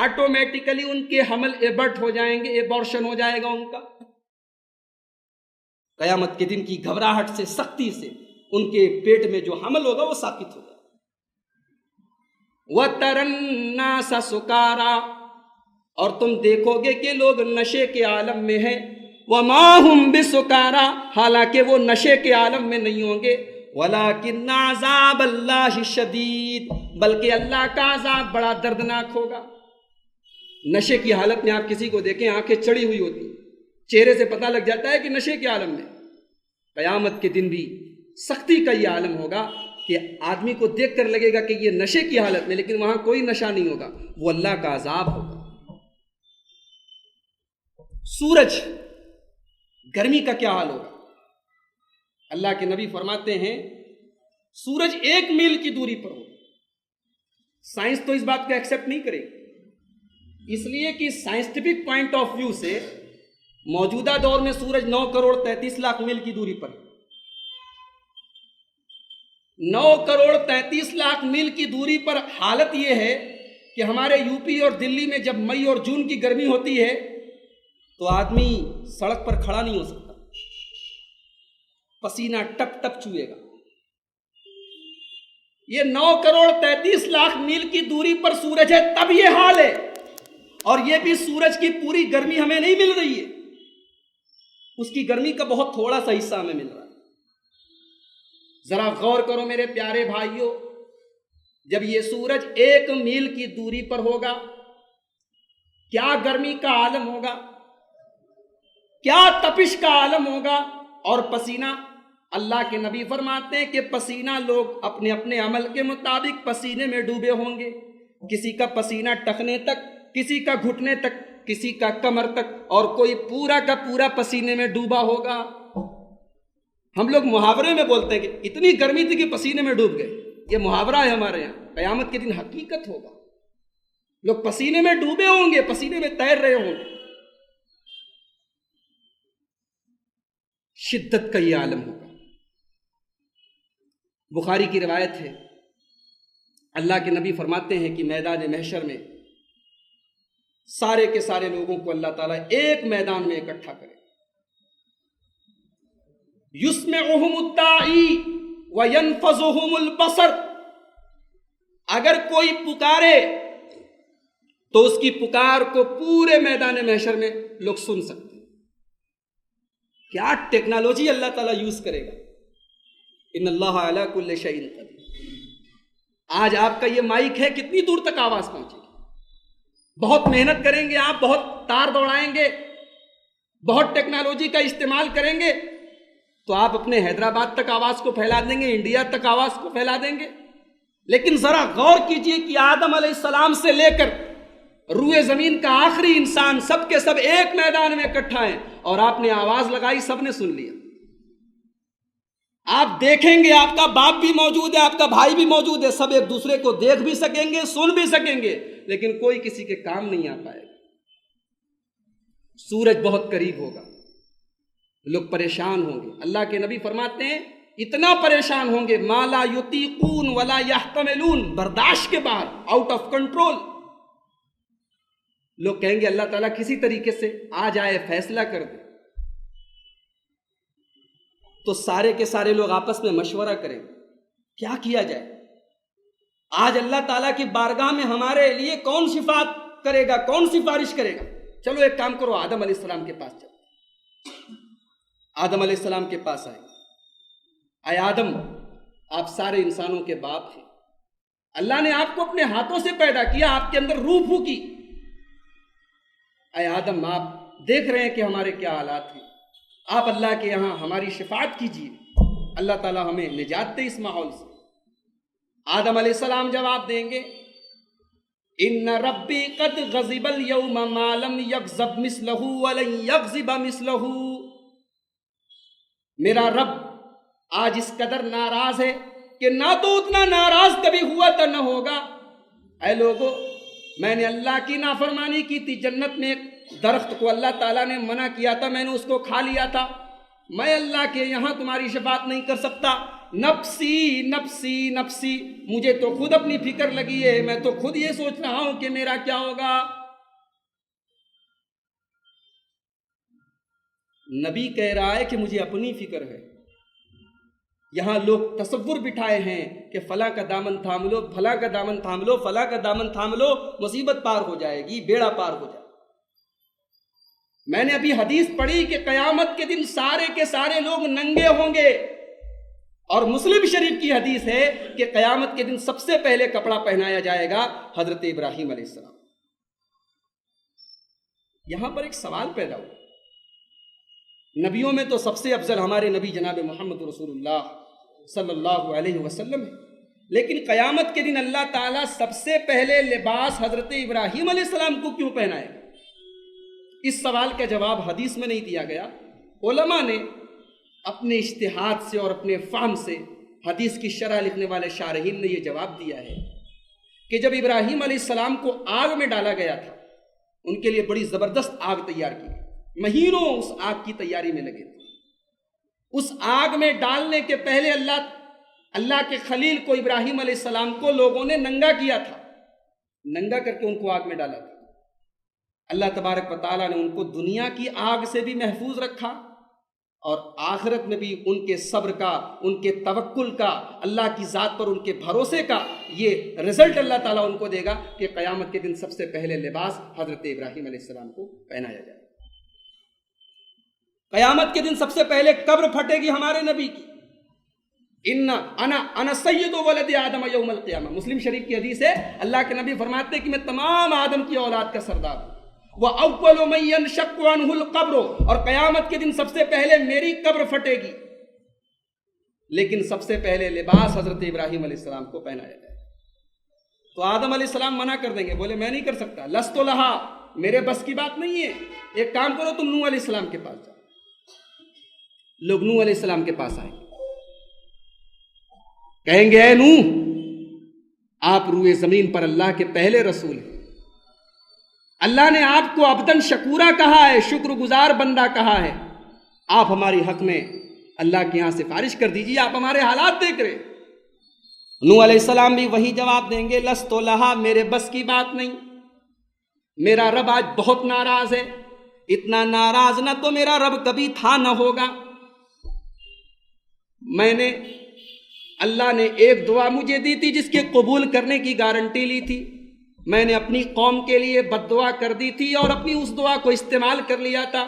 آٹومیٹیکلی ان کے حمل ایبرٹ ہو جائیں گے، ایبورشن ہو جائے گا ان کا. قیامت کے دن کی گھبراہٹ سے، سختی سے ان کے پیٹ میں جو حمل ہوگا وہ ساقط ہو جائے گا. وَتَرَى النَّاسَ سُكَارَى، اور تم دیکھو گے کہ لوگ نشے کے عالم میں ہیں. وَمَا هُمْ بِسُكَارَى، حالانکہ وہ نشے کے عالم میں نہیں ہوں گے. وَلَكِنَّ عَذَابَ اللَّهِ شَدِيدٌ، بلکہ اللہ کا عذاب بڑا دردناک ہوگا. نشے کی حالت میں آپ کسی کو دیکھیں، آنکھیں چڑی ہوئی ہوتی، چہرے سے پتہ لگ جاتا ہے کہ نشے کے عالم میں. قیامت کے دن بھی سختی کا یہ عالم ہوگا کہ آدمی کو دیکھ کر لگے گا کہ یہ نشے کی حالت میں، لیکن وہاں کوئی نشہ نہیں ہوگا، وہ اللہ کا عذاب ہوگا۔ سورج گرمی کا کیا حال ہوگا؟ اللہ کے نبی فرماتے ہیں سورج 1 میل کی دوری پر ہوگا۔ سائنس تو اس بات کو ایکسیپٹ نہیں کرے گی، اس لیے کہ سائنسٹفک پوائنٹ آف ویو سے موجودہ دور میں سورج 9 کروڑ 33 لاکھ میل کی دوری پر ہے۔ 9 کروڑ 33 لاکھ میل کی دوری پر حالت یہ ہے کہ ہمارے یو پی اور دلی میں جب مئی اور جون کی گرمی ہوتی ہے تو آدمی سڑک پر کھڑا نہیں ہو سکتا، پسینہ ٹپ ٹپ چوئے گا۔ یہ 9 کروڑ 33 لاکھ میل کی دوری پر سورج ہے، تب یہ حال ہے، اور یہ بھی سورج کی پوری گرمی ہمیں نہیں مل رہی ہے، اس کی گرمی کا بہت تھوڑا سا حصہ ہمیں مل رہا ہے۔ ذرا غور کرو میرے پیارے بھائیوں، جب یہ سورج 1 میل کی دوری پر ہوگا کیا گرمی کا عالم ہوگا، کیا تپش کا عالم ہوگا، اور پسینہ، اللہ کے نبی فرماتے ہیں کہ پسینہ لوگ اپنے اپنے عمل کے مطابق پسینے میں ڈوبے ہوں گے، کسی کا پسینہ ٹخنے تک، کسی کا گھٹنے تک، کسی کا کمر تک، اور کوئی پورا کا پورا پسینے میں ڈوبا ہوگا۔ ہم لوگ محاورے میں بولتے ہیں کہ اتنی گرمی تھی کہ پسینے میں ڈوب گئے، یہ محاورہ ہے ہمارے یہاں، قیامت کے دن حقیقت ہوگا، لوگ پسینے میں ڈوبے ہوں گے، پسینے میں تیر رہے ہوں گے، شدت کا یہ عالم ہوگا۔ بخاری کی روایت ہے، اللہ کے نبی فرماتے ہیں کہ میدان محشر میں سارے کے سارے لوگوں کو اللہ تعالیٰ ایک میدان میں اکٹھا کرے، یسمعہم الداعی وینفذہم البصر، اگر کوئی پکارے تو اس کی پکار کو پورے میدان محشر میں لوگ سن سکتے ہیں۔ کیا ٹیکنالوجی اللہ تعالیٰ یوز کرے گا، ان اللہ علی کل شیء قدیر۔ آج آپ کا یہ مائک ہے، کتنی دور تک آواز پہنچے گی؟ بہت محنت کریں گے آپ، بہت تار دوڑائیں گے، بہت ٹیکنالوجی کا استعمال کریں گے تو آپ اپنے حیدرآباد تک آواز کو پھیلا دیں گے، انڈیا تک آواز کو پھیلا دیں گے۔ لیکن ذرا غور کیجئے کہ آدم علیہ السلام سے لے کر روئے زمین کا آخری انسان سب کے سب ایک میدان میں اکٹھا ہیں، اور آپ نے آواز لگائی، سب نے سن لیا۔ آپ دیکھیں گے آپ کا باپ بھی موجود ہے، آپ کا بھائی بھی موجود ہے، سب ایک دوسرے کو دیکھ بھی سکیں گے، سن بھی سکیں گے، لیکن کوئی کسی کے کام نہیں آ پائے گا۔ سورج بہت قریب ہوگا، لوگ پریشان ہوں گے۔ اللہ کے نبی فرماتے ہیں اتنا پریشان ہوں گے ما لا یطیقون ولا یحتملون، برداشت کے باہر، آؤٹ آف کنٹرول۔ لوگ کہیں گے اللہ تعالیٰ کسی طریقے سے آ جائے، فیصلہ کر دے۔ تو سارے کے سارے لوگ آپس میں مشورہ کریں کیا کیا جائے۔ آج اللہ تعالیٰ کی بارگاہ میں ہمارے لیے کون شفاعت کرے گا، کون سفارش کرے گا؟ چلو ایک کام کرو، آدم علیہ السلام کے پاس چلو۔ آدم علیہ السلام کے پاس آئے، اے آدم، آپ سارے انسانوں کے باپ ہیں، اللہ نے آپ کو اپنے ہاتھوں سے پیدا کیا، آپ کے اندر روح پھونکی۔ اے آدم، آپ دیکھ رہے ہیں کہ ہمارے کیا حالات ہیں، آپ اللہ کے یہاں ہماری شفاعت کیجیے، اللہ تعالیٰ ہمیں نجات دے اس ماحول سے۔ آدم علیہ السلام جواب دیں گے ان ربی قد غضب اليوم ما لم یغضب مثلہ ولن یغضب مثلہ، میرا رب آج اس قدر ناراض ہے کہ نہ تو اتنا ناراض کبھی ہوا تو نہ ہوگا۔ اے لوگو، میں نے اللہ کی نافرمانی کی تھی، جنت میں ایک درخت کو اللہ تعالیٰ نے منع کیا تھا، میں نے اس کو کھا لیا تھا، میں اللہ کے یہاں تمہاری شفاعت نہیں کر سکتا، نفسی نفسی نفسی، مجھے تو خود اپنی فکر لگی ہے، میں تو خود یہ سوچ رہا ہوں کہ میرا کیا ہوگا۔ نبی کہہ رہا ہے کہ مجھے اپنی فکر ہے۔ یہاں لوگ تصور بٹھائے ہیں کہ فلاں کا دامن تھام لو، فلاں کا دامن تھام لو، فلاں کا دامن تھام لو، مصیبت پار ہو جائے گی، بیڑا پار ہو جائے گا۔ میں نے ابھی حدیث پڑھی کہ قیامت کے دن سارے کے سارے لوگ ننگے ہوں گے، اور مسلم شریف کی حدیث ہے کہ قیامت کے دن سب سے پہلے کپڑا پہنایا جائے گا حضرت ابراہیم علیہ السلام۔ یہاں پر ایک سوال پیدا ہوا، نبیوں میں تو سب سے افضل ہمارے نبی جناب محمد رسول اللہ صلی اللہ علیہ وسلم ہے، لیکن قیامت کے دن اللہ تعالیٰ سب سے پہلے لباس حضرت ابراہیم علیہ السلام کو کیوں پہنائے گا؟ اس سوال کا جواب حدیث میں نہیں دیا گیا۔ علماء نے اپنے اجتہاد سے اور اپنے فہم سے، حدیث کی شرح لکھنے والے شارحین نے یہ جواب دیا ہے کہ جب ابراہیم علیہ السلام کو آگ میں ڈالا گیا تھا، ان کے لیے بڑی زبردست آگ تیار کی گئی، مہینوں اس آگ کی تیاری میں لگے تھے۔ اس آگ میں ڈالنے کے پہلے اللہ کے خلیل کو، ابراہیم علیہ السلام کو لوگوں نے ننگا کیا تھا، ننگا کر کے ان کو آگ میں ڈالا تھا۔ اللہ تبارک و تعالیٰ نے ان کو دنیا کی آگ سے بھی محفوظ رکھا اور آخرت میں بھی ان کے صبر کا، ان کے توکل کا، اللہ کی ذات پر ان کے بھروسے کا یہ رزلٹ اللہ تعالیٰ ان کو دے گا کہ قیامت کے دن سب سے پہلے لباس حضرت ابراہیم علیہ السلام کو پہنایا جائے۔ قیامت کے دن سب سے پہلے قبر پھٹے گی ہمارے نبی کی۔ انا سید ولد آدم یوم القیامہ، مسلم شریف کی حدیث ہے، اللہ کے نبی فرماتے ہیں کہ میں تمام آدم کی اولاد کا سردار ہوں۔ وَأَوَّلُ مَن يَنشَقُّ عَنْهُ الْقَبْرُ، اور قیامت کے دن سب سے پہلے میری قبر پھٹے گی، لیکن سب سے پہلے لباس حضرت ابراہیم علیہ السلام کو پہنایا جائے۔ تو آدم علیہ السلام منع کر دیں گے، بولے میں نہیں کر سکتا، لستو لہا، میرے بس کی بات نہیں ہے، ایک کام کرو تم نوح علیہ السلام کے پاس جاؤ۔ لوگ نوح علیہ السلام کے پاس آئیں گے، کہیں گے اے نوح، آپ روئے زمین پر اللہ کے پہلے رسول ہیں، اللہ نے آپ کو عبدن شکورا کہا ہے، شکر گزار بندہ کہا ہے، آپ ہماری حق میں اللہ کے یہاں سفارش کر دیجیے، آپ ہمارے حالات دیکھ رہے۔ نوح علیہ السلام بھی وہی جواب دیں گے، لستو لہا، میرے بس کی بات نہیں، میرا رب آج بہت ناراض ہے، اتنا ناراض نہ تو میرا رب کبھی تھا نہ ہوگا۔ میں نے، اللہ نے ایک دعا مجھے دی تھی جس کے قبول کرنے کی گارنٹی لی تھی، میں نے اپنی قوم کے لیے بد دعا کر دی تھی اور اپنی اس دعا کو استعمال کر لیا تھا،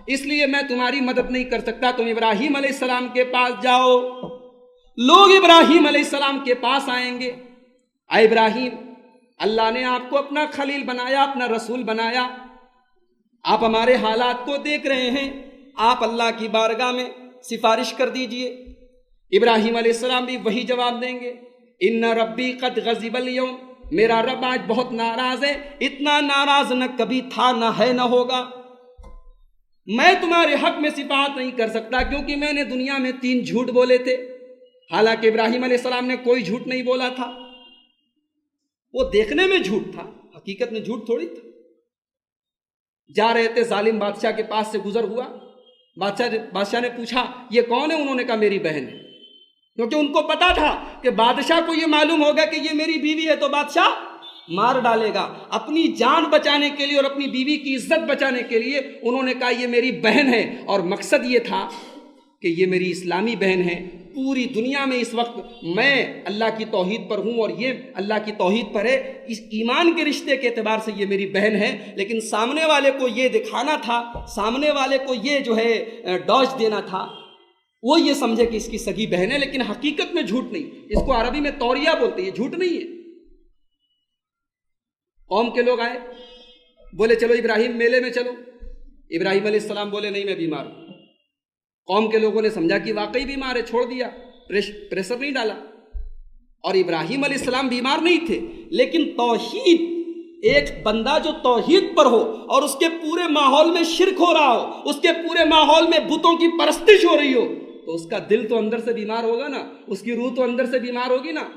اس لیے میں تمہاری مدد نہیں کر سکتا، تم ابراہیم علیہ السلام کے پاس جاؤ۔ لوگ ابراہیم علیہ السلام کے پاس آئیں گے، اے ابراہیم، اللہ نے آپ کو اپنا خلیل بنایا، اپنا رسول بنایا، آپ ہمارے حالات کو دیکھ رہے ہیں، آپ اللہ کی بارگاہ میں سفارش کر دیجئے۔ ابراہیم علیہ السلام بھی وہی جواب دیں گے، ان ربی قد غضب اليوم، میرا رب آج بہت ناراض ہے، اتنا ناراض نہ کبھی تھا نہ ہے نہ ہوگا، میں تمہارے حق میں صفات نہیں کر سکتا کیونکہ میں نے دنیا میں 3 جھوٹ بولے تھے، حالانکہ ابراہیم علیہ السلام نے کوئی جھوٹ نہیں بولا تھا، وہ دیکھنے میں جھوٹ تھا، حقیقت میں جھوٹ تھوڑی تھا۔ جا رہے تھے، ظالم بادشاہ کے پاس سے گزر ہوا، بادشاہ نے پوچھا یہ کون ہے؟ انہوں نے کہا میری بہن ہے، کیونکہ ان کو پتا تھا کہ بادشاہ کو یہ معلوم ہوگا کہ یہ میری بیوی ہے تو بادشاہ مار ڈالے گا۔ اپنی جان بچانے کے لیے اور اپنی بیوی کی عزت بچانے کے لیے انہوں نے کہا یہ میری بہن ہے، اور مقصد یہ تھا کہ یہ میری اسلامی بہن ہے، پوری دنیا میں اس وقت میں اللہ کی توحید پر ہوں اور یہ اللہ کی توحید پر ہے، اس ایمان کے رشتے کے اعتبار سے یہ میری بہن ہے، لیکن سامنے والے کو یہ دکھانا تھا، سامنے والے کو یہ جو ہے ڈوج دینا تھا، وہ یہ سمجھے کہ اس کی سگی بہن ہے، لیکن حقیقت میں جھوٹ نہیں، اس کو عربی میں توریہ بولتے ہیں، یہ جھوٹ نہیں ہے۔ قوم کے لوگ آئے، بولے چلو ابراہیم میلے میں چلو، ابراہیم علیہ السلام بولے نہیں میں بیمار ہوں۔ قوم کے لوگوں نے سمجھا کہ واقعی بیمار ہے، چھوڑ دیا، پریشر نہیں ڈالا، اور ابراہیم علیہ السلام بیمار نہیں تھے، لیکن توحید، ایک بندہ جو توحید پر ہو اور اس کے پورے ماحول میں شرک ہو رہا ہو، اس کے پورے ماحول میں بتوں کی پرستش ہو رہی ہو، تو اس کا دل تو اندر سے بیمار ہوگا نا، اس کی روح تو اندر سے بیمار ہوگی نا۔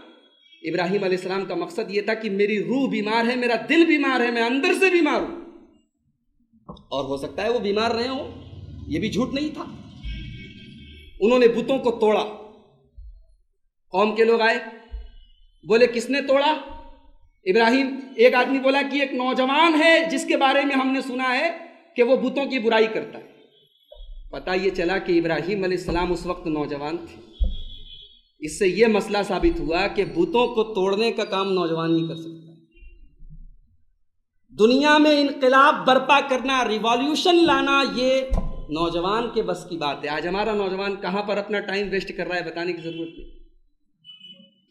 ابراہیم علیہ السلام کا مقصد یہ تھا کہ میری روح بیمار ہے، میرا دل بیمار ہے، میں اندر سے بیمار ہوں، اور ہو سکتا ہے وہ بیمار رہے ہوں، یہ بھی جھوٹ نہیں تھا۔ انہوں نے بتوں کو توڑا، قوم کے لوگ آئے، بولے کس نے توڑا؟ ابراہیم، ایک آدمی بولا کہ ایک نوجوان ہے جس کے بارے میں ہم نے سنا ہے کہ وہ بتوں کی برائی کرتا ہے۔ پتہ یہ چلا کہ ابراہیم علیہ السلام اس وقت نوجوان تھے، اس سے یہ مسئلہ ثابت ہوا کہ بتوں کو توڑنے کا کام نوجوان نہیں کر سکتا، دنیا میں انقلاب برپا کرنا، ریوالوشن لانا، یہ نوجوان کے بس کی بات ہے۔ آج ہمارا نوجوان کہاں پر اپنا ٹائم ویسٹ کر رہا ہے بتانے کی ضرورت نہیں۔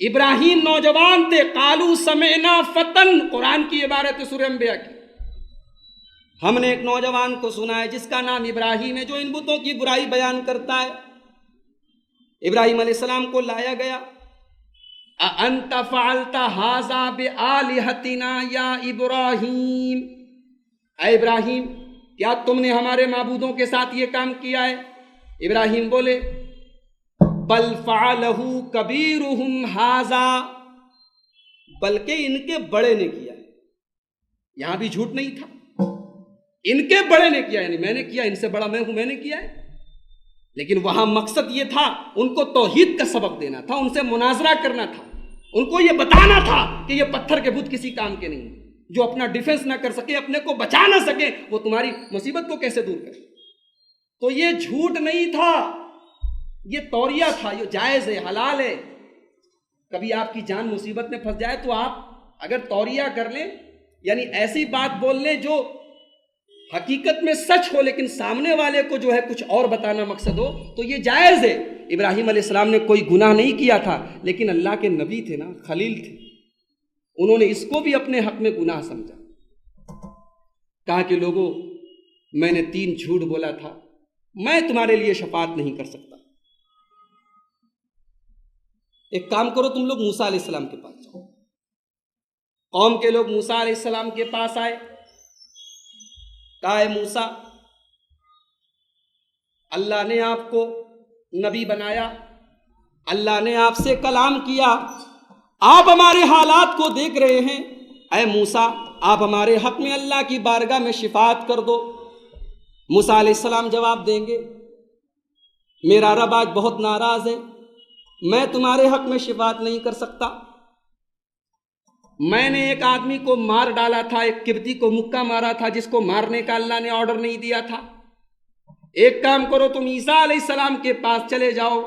ابراہیم نوجوان تھے، قالوا سمعنا فتن، قرآن کی عبارت ہے سورہ انبیاء کی، ہم نے ایک نوجوان کو سنا ہے جس کا نام ابراہیم ہے، جو ان بتوں کی برائی بیان کرتا ہے۔ ابراہیم علیہ السلام کو لایا گیا، اَأَنْتَ فَعَلْتَ هَذَا بِآلِهَتِنَا یا ابراہیم، اے ابراہیم کیا تم نے ہمارے معبودوں کے ساتھ یہ کام کیا ہے؟ ابراہیم بولے بل فعلہ کبیرہم ھذا، بلکہ ان کے بڑے نے کیا ہے۔ یہاں بھی جھوٹ نہیں تھا، ان کے بڑے نے کیا، یعنی میں نے کیا، ان سے بڑا میں ہوں، میں نے کیا ہے۔ لیکن وہاں مقصد یہ تھا ان کو توحید کا سبق دینا تھا، ان سے مناظرہ کرنا تھا، ان کو یہ بتانا تھا کہ یہ پتھر کے بت کسی کام کے نہیں ہیں۔ جو اپنا ڈیفنس نہ کر سکے، اپنے کو بچا نہ سکے، وہ تمہاری مصیبت کو کیسے دور کرے؟ تو یہ جھوٹ نہیں تھا، یہ توریہ تھا، یہ جائز ہے، حلال ہے۔ کبھی آپ کی جان مصیبت میں پھنس جائے تو آپ اگر توریہ کر لیں، یعنی ایسی بات بول لیں جو حقیقت میں سچ ہو لیکن سامنے والے کو جو ہے کچھ اور بتانا مقصد ہو، تو یہ جائز ہے۔ ابراہیم علیہ السلام نے کوئی گناہ نہیں کیا تھا، لیکن اللہ کے نبی تھے نا، خلیل تھے، انہوں نے اس کو بھی اپنے حق میں گناہ سمجھا۔ کہا کہ لوگوں، میں نے 3 جھوٹ بولا تھا، میں تمہارے لیے شفاعت نہیں کر سکتا۔ ایک کام کرو، تم لوگ موسیٰ علیہ السلام کے پاس جاؤ۔ قوم کے لوگ موسیٰ علیہ السلام کے پاس آئے، کہا اے موسیٰ، اللہ نے آپ کو نبی بنایا، اللہ نے آپ سے کلام کیا، آپ ہمارے حالات کو دیکھ رہے ہیں، اے موسیٰ آپ ہمارے حق میں اللہ کی بارگاہ میں شفاعت کر دو۔ موسیٰ علیہ السلام جواب دیں گے، میرا رب آج بہت ناراض ہے، میں تمہارے حق میں شفاعت نہیں کر سکتا۔ میں نے ایک آدمی کو مار ڈالا تھا، ایک قبطی کو مکہ مارا تھا، جس کو مارنے کا اللہ نے آرڈر نہیں دیا تھا۔ ایک کام کرو، تم عیسیٰ علیہ السلام کے پاس چلے جاؤ۔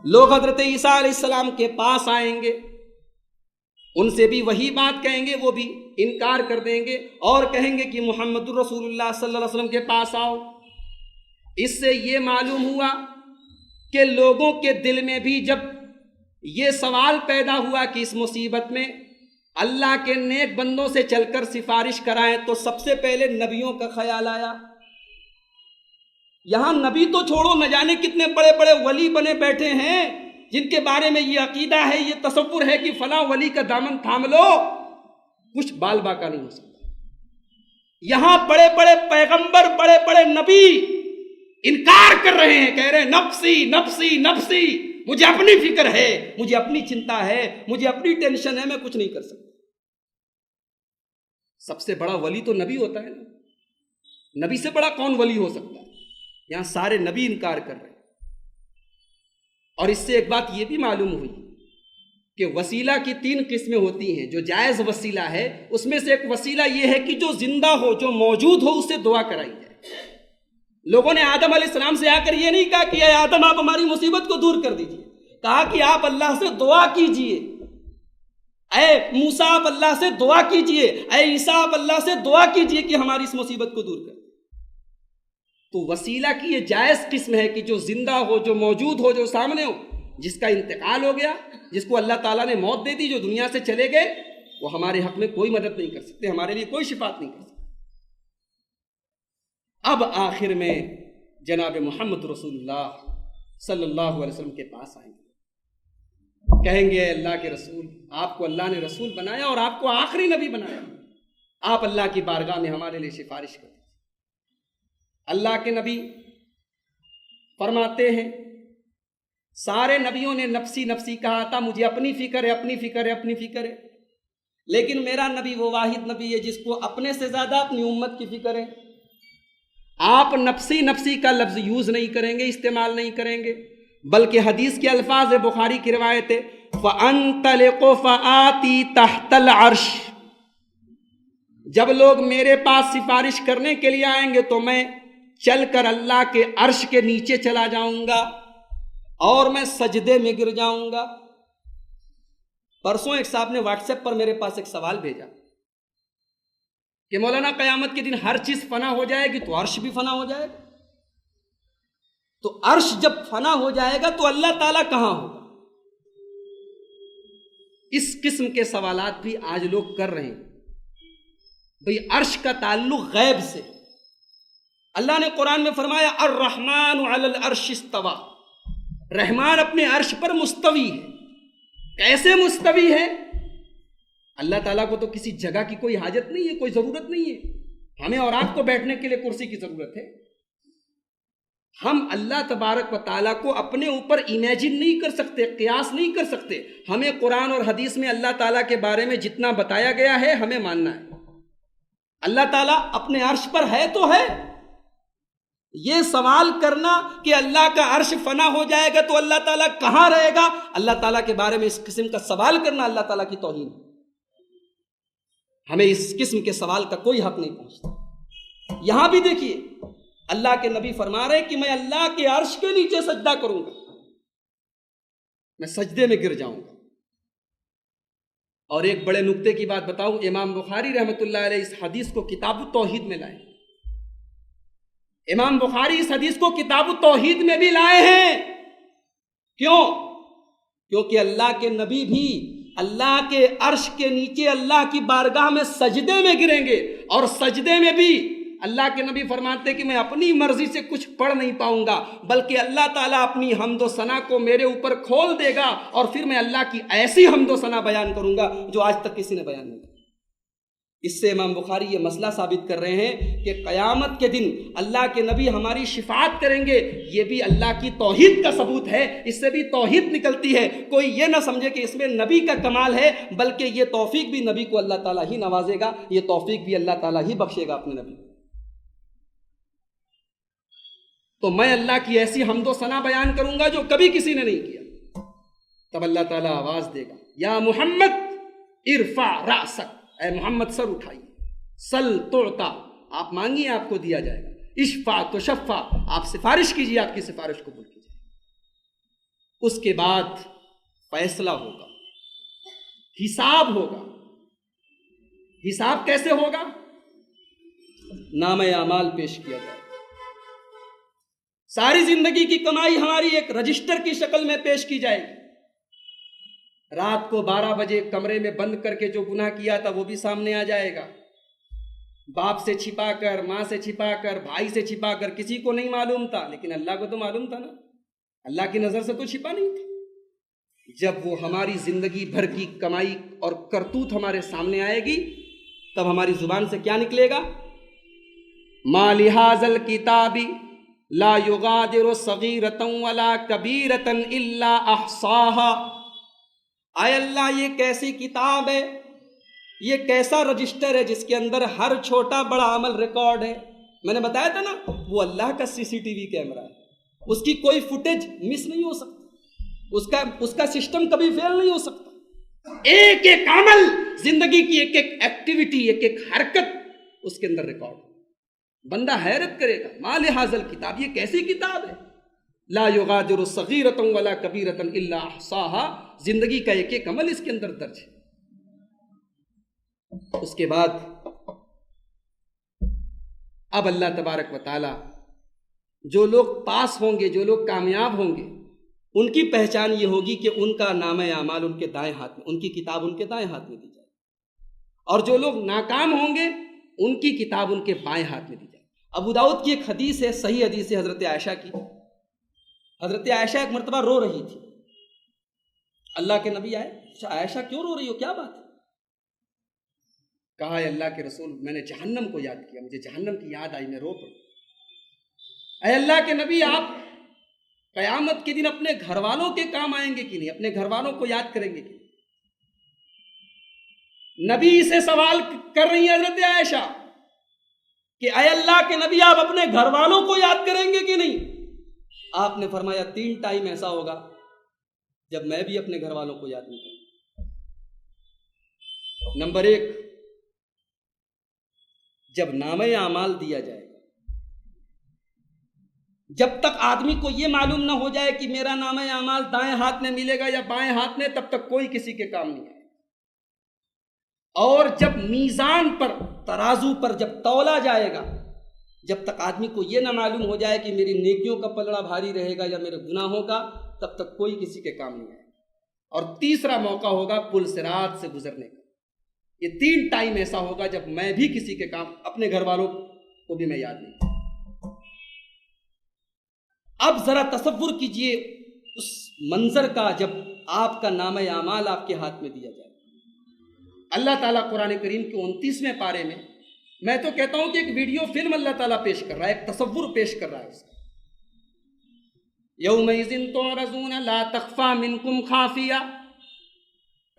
لوگ حضرت عیسیٰ علیہ السلام کے پاس آئیں گے، ان سے بھی وہی بات کہیں گے، وہ بھی انکار کر دیں گے اور کہیں گے کہ محمد الرسول اللہ صلی اللہ علیہ وسلم کے پاس آؤ۔ اس سے یہ معلوم ہوا کہ لوگوں کے دل میں بھی جب یہ سوال پیدا ہوا کہ اس مصیبت میں اللہ کے نیک بندوں سے چل کر سفارش کرائیں، تو سب سے پہلے نبیوں کا خیال آیا۔ یہاں نبی تو چھوڑو، نہ جانے کتنے بڑے بڑے ولی بنے بیٹھے ہیں جن کے بارے میں یہ عقیدہ ہے، یہ تصور ہے کہ فلاں ولی کا دامن تھام لو، کچھ بال باقا نہیں ہو سکتا۔ یہاں بڑے بڑے پیغمبر، بڑے بڑے نبی انکار کر رہے ہیں، کہہ رہے ہیں نفسی نفسی نفسی، مجھے اپنی فکر ہے، مجھے اپنی چنتا ہے، مجھے اپنی ٹینشن ہے، میں کچھ نہیں کر سکتا۔ سب سے بڑا ولی تو نبی ہوتا ہے نا، نبی سے بڑا کون ولی ہو سکتا ہے؟ یہاں سارے نبی انکار کر رہے ہیں۔ اور اس سے ایک بات یہ بھی معلوم ہوئی کہ وسیلہ کی 3 قسمیں ہوتی ہیں۔ جو جائز وسیلہ ہے اس میں سے ایک وسیلہ یہ ہے کہ جو زندہ ہو، جو موجود ہو، اس سے دعا کرائی جائے۔ لوگوں نے آدم علیہ السلام سے آ کر یہ نہیں کہا کہ اے آدم آپ ہماری مصیبت کو دور کر دیجئے، کہا کہ آپ اللہ سے دعا کیجئے۔ اے موسیٰ آپ اللہ سے دعا کیجئے، اے عیسیٰ آپ اللہ سے دعا کیجئے کہ ہماری اس مصیبت کو دور کر۔ تو وسیلہ کی یہ جائز قسم ہے کہ جو زندہ ہو، جو موجود ہو، جو سامنے ہو۔ جس کا انتقال ہو گیا، جس کو اللہ تعالیٰ نے موت دے دی، جو دنیا سے چلے گئے، وہ ہمارے حق میں کوئی مدد نہیں کر سکتے، ہمارے لیے کوئی شفاعت نہیں کر سکتے۔ اب آخر میں جناب محمد رسول اللہ صلی اللہ علیہ وسلم کے پاس آئیں گے، کہیں گے اللہ کے رسول، آپ کو اللہ نے رسول بنایا اور آپ کو آخری نبی بنایا، آپ اللہ کی بارگاہ میں ہمارے لیے سفارش کریں۔ اللہ کے نبی فرماتے ہیں سارے نبیوں نے نفسی نفسی کہا تھا، مجھے اپنی فکر ہے، اپنی فکر ہے، اپنی فکر ہے، لیکن میرا نبی وہ واحد نبی ہے جس کو اپنے سے زیادہ اپنی امت کی فکر ہے۔ آپ نفسی نفسی کا لفظ یوز نہیں کریں گے، استعمال نہیں کریں گے، بلکہ حدیث کے الفاظ ہے، بخاری کی روایت ہے، فَأَنْطَلِقُ فَآتِي تَحْتَ الْعَرْشِ، جب لوگ میرے پاس سفارش کرنے کے لیے آئیں گے تو میں چل کر اللہ کے عرش کے نیچے چلا جاؤں گا اور میں سجدے میں گر جاؤں گا۔ پرسوں ایک صاحب نے واٹس ایپ پر میرے پاس ایک سوال بھیجا کہ مولانا قیامت کے دن ہر چیز فنا ہو جائے گی تو عرش بھی فنا ہو جائے گا، تو عرش جب فنا ہو جائے گا تو اللہ تعالیٰ کہاں ہوگا؟ اس قسم کے سوالات بھی آج لوگ کر رہے ہیں۔ بھئی عرش کا تعلق غیب سے. اللہ نے قرآن میں فرمایا الرحمن علی العرش استوی، رحمان اپنے عرش پر مستوی ہے. کیسے مستوی ہے؟ اللہ تعالیٰ کو تو کسی جگہ کی کوئی حاجت نہیں ہے، کوئی ضرورت نہیں ہے. ہمیں اور آپ کو بیٹھنے کے لیے کرسی کی ضرورت ہے. ہم اللہ تبارک و تعالیٰ کو اپنے اوپر امیجن نہیں کر سکتے، قیاس نہیں کر سکتے. ہمیں قرآن اور حدیث میں اللہ تعالیٰ کے بارے میں جتنا بتایا گیا ہے ہمیں ماننا ہے. اللہ تعالیٰ اپنے عرش پر ہے تو ہے. یہ سوال کرنا کہ اللہ کا عرش فنا ہو جائے گا تو اللہ تعالیٰ کہاں رہے گا، اللہ تعالیٰ کے بارے میں اس قسم کا سوال کرنا اللہ تعالیٰ کی توہین ہے. ہمیں اس قسم کے سوال کا کوئی حق نہیں پہنچتا. یہاں بھی دیکھیے اللہ کے نبی فرما رہے کہ میں اللہ کے عرش کے نیچے سجدہ کروں گا، میں سجدے میں گر جاؤں گا. اور ایک بڑے نکتے کی بات بتاؤں، امام بخاری رحمۃ اللہ علیہ اس حدیث کو کتاب التوحید میں لائے. امام بخاری اس حدیث کو کتاب التوحید میں بھی لائے ہیں. کیوں؟ کیونکہ اللہ کے نبی بھی اللہ کے عرش کے نیچے اللہ کی بارگاہ میں سجدے میں گریں گے، اور سجدے میں بھی اللہ کے نبی فرماتے کہ میں اپنی مرضی سے کچھ پڑھ نہیں پاؤں گا، بلکہ اللہ تعالیٰ اپنی حمد و ثنا کو میرے اوپر کھول دے گا، اور پھر میں اللہ کی ایسی حمد و ثنا بیان کروں گا جو آج تک کسی نے بیان نہیں کیا. اس سے امام بخاری یہ مسئلہ ثابت کر رہے ہیں کہ قیامت کے دن اللہ کے نبی ہماری شفاعت کریں گے. یہ بھی اللہ کی توحید کا ثبوت ہے، اس سے بھی توحید نکلتی ہے. کوئی یہ نہ سمجھے کہ اس میں نبی کا کمال ہے، بلکہ یہ توفیق بھی نبی کو اللہ تعالیٰ ہی نوازے گا، یہ توفیق بھی اللہ تعالیٰ ہی بخشے گا اپنے نبی کو. تو میں اللہ کی ایسی حمد و ثنا بیان کروں گا جو کبھی کسی نے نہیں کیا. تب اللہ تعالیٰ آواز دے گا یا محمد ارفع رأسک، اے محمد سر اٹھائیے. سل تعطا، آپ مانگیے آپ کو دیا جائے گا. اشفع تشفع، آپ سفارش کیجیے آپ کی سفارش قبول کی جائے گی. اس کے بعد فیصلہ ہوگا، حساب ہوگا. حساب کیسے ہوگا؟ نامہ اعمال پیش کیا جائے گا. ساری زندگی کی کمائی ہماری ایک رجسٹر کی شکل میں پیش کی جائے گی. رات کو 12 بجے کمرے میں بند کر کے جو گناہ کیا تھا وہ بھی سامنے آ جائے گا. باپ سے چھپا کر، ماں سے چھپا کر، بھائی سے چھپا کر، کسی کو نہیں معلوم تھا، لیکن اللہ کو تو معلوم تھا نا. اللہ کی نظر سے تو چھپا نہیں تھا. جب وہ ہماری زندگی بھر کی کمائی اور کرتوت ہمارے سامنے آئے گی، تب ہماری زبان سے کیا نکلے گا؟ ما لہذا الکتاب لا یغادر صغیرۃ ولا کبیرۃ الا احصاها. اے اللہ یہ کیسی کتاب ہے، یہ کیسا رجسٹر ہے جس کے اندر ہر چھوٹا بڑا عمل ریکارڈ ہے. میں نے بتایا تھا نا وہ اللہ کا CCTV کیمرہ ہے، اس کی کوئی فوٹیج مس نہیں ہو سکتا، اس کا سسٹم کبھی فیل نہیں ہو سکتا. ایک ایک عمل، زندگی کی ایک ایک ایکٹیویٹی، ایک ایک حرکت اس کے اندر ریکارڈ. بندہ حیرت کرے گا ما لہذا الکتاب، یہ کیسی کتاب ہے. لا یغادر صغیرۃ ولا کبیرۃ الا احصاها، زندگی کا ایک ایک عمل اس کے اندر درج ہے. اس کے بعد اب اللہ تبارک و تعالی جو لوگ پاس ہوں گے، جو لوگ کامیاب ہوں گے، ان کی پہچان یہ ہوگی کہ ان کا نامہ اعمال ان کے دائیں ہاتھ میں، ان کی کتاب ان کے دائیں ہاتھ میں دی جائے. اور جو لوگ ناکام ہوں گے ان کی کتاب ان کے بائیں ہاتھ میں دی جائے. ابو داؤد کی ایک حدیث ہے، صحیح حدیث ہے حضرت عائشہ کی. حضرت عائشہ ایک مرتبہ رو رہی تھی. اللہ کے نبی آئے، عائشہ کیوں رو رہی ہو، کیا بات ہے؟ کہا اے اللہ کے رسول میں نے جہنم کو یاد کیا، مجھے جہنم کی یاد آئی، میں رو پڑی. اے اللہ کے نبی آپ قیامت کے دن اپنے گھر والوں کے کام آئیں گے کہ نہیں، اپنے گھر والوں کو یاد کریں گے کہ نہیں؟ نبی سے سوال کر رہی ہیں حضرت عائشہ کہ اے اللہ کے نبی آپ اپنے گھر والوں کو یاد کریں گے کہ نہیں؟ آپ نے فرمایا 3 ٹائم ایسا ہوگا جب میں بھی اپنے گھر والوں کو یاد نہیں کروں. نمبر 1، جب نامہ اعمال دیا جائے گا، جب تک آدمی کو یہ معلوم نہ ہو جائے کہ میرا نامہ اعمال دائیں ہاتھ میں ملے گا یا بائیں ہاتھ میں، تب تک کوئی کسی کے کام نہیں آئے. اور جب میزان پر، ترازو پر جب تولا جائے گا، جب تک آدمی کو یہ نہ معلوم ہو جائے کہ میری نیکیوں کا پلڑا بھاری رہے گا یا میرے گناہوں کا، تب تک کوئی کسی کے کام نہیں آئے. اور تیسرا موقع ہوگا پل صراط سے گزرنے کا. یہ 3 ٹائم ایسا ہوگا جب میں بھی کسی کے کام، اپنے گھر والوں کو بھی میں یاد نہیں کروں۔ اب ذرا تصور کیجئے اس منظر کا جب آپ کا نامہ اعمال آپ کے ہاتھ میں دیا جائے۔ اللہ تعالیٰ قرآن کریم کے 29ویں پارے میں تو کہتا ہوں کہ ایک ویڈیو فلم اللہ تعالیٰ پیش کر رہا ہے، ایک تصور پیش کر رہا ہے اس کا۔ یومئذ تعرضون لا تخفی منکم خافیہ،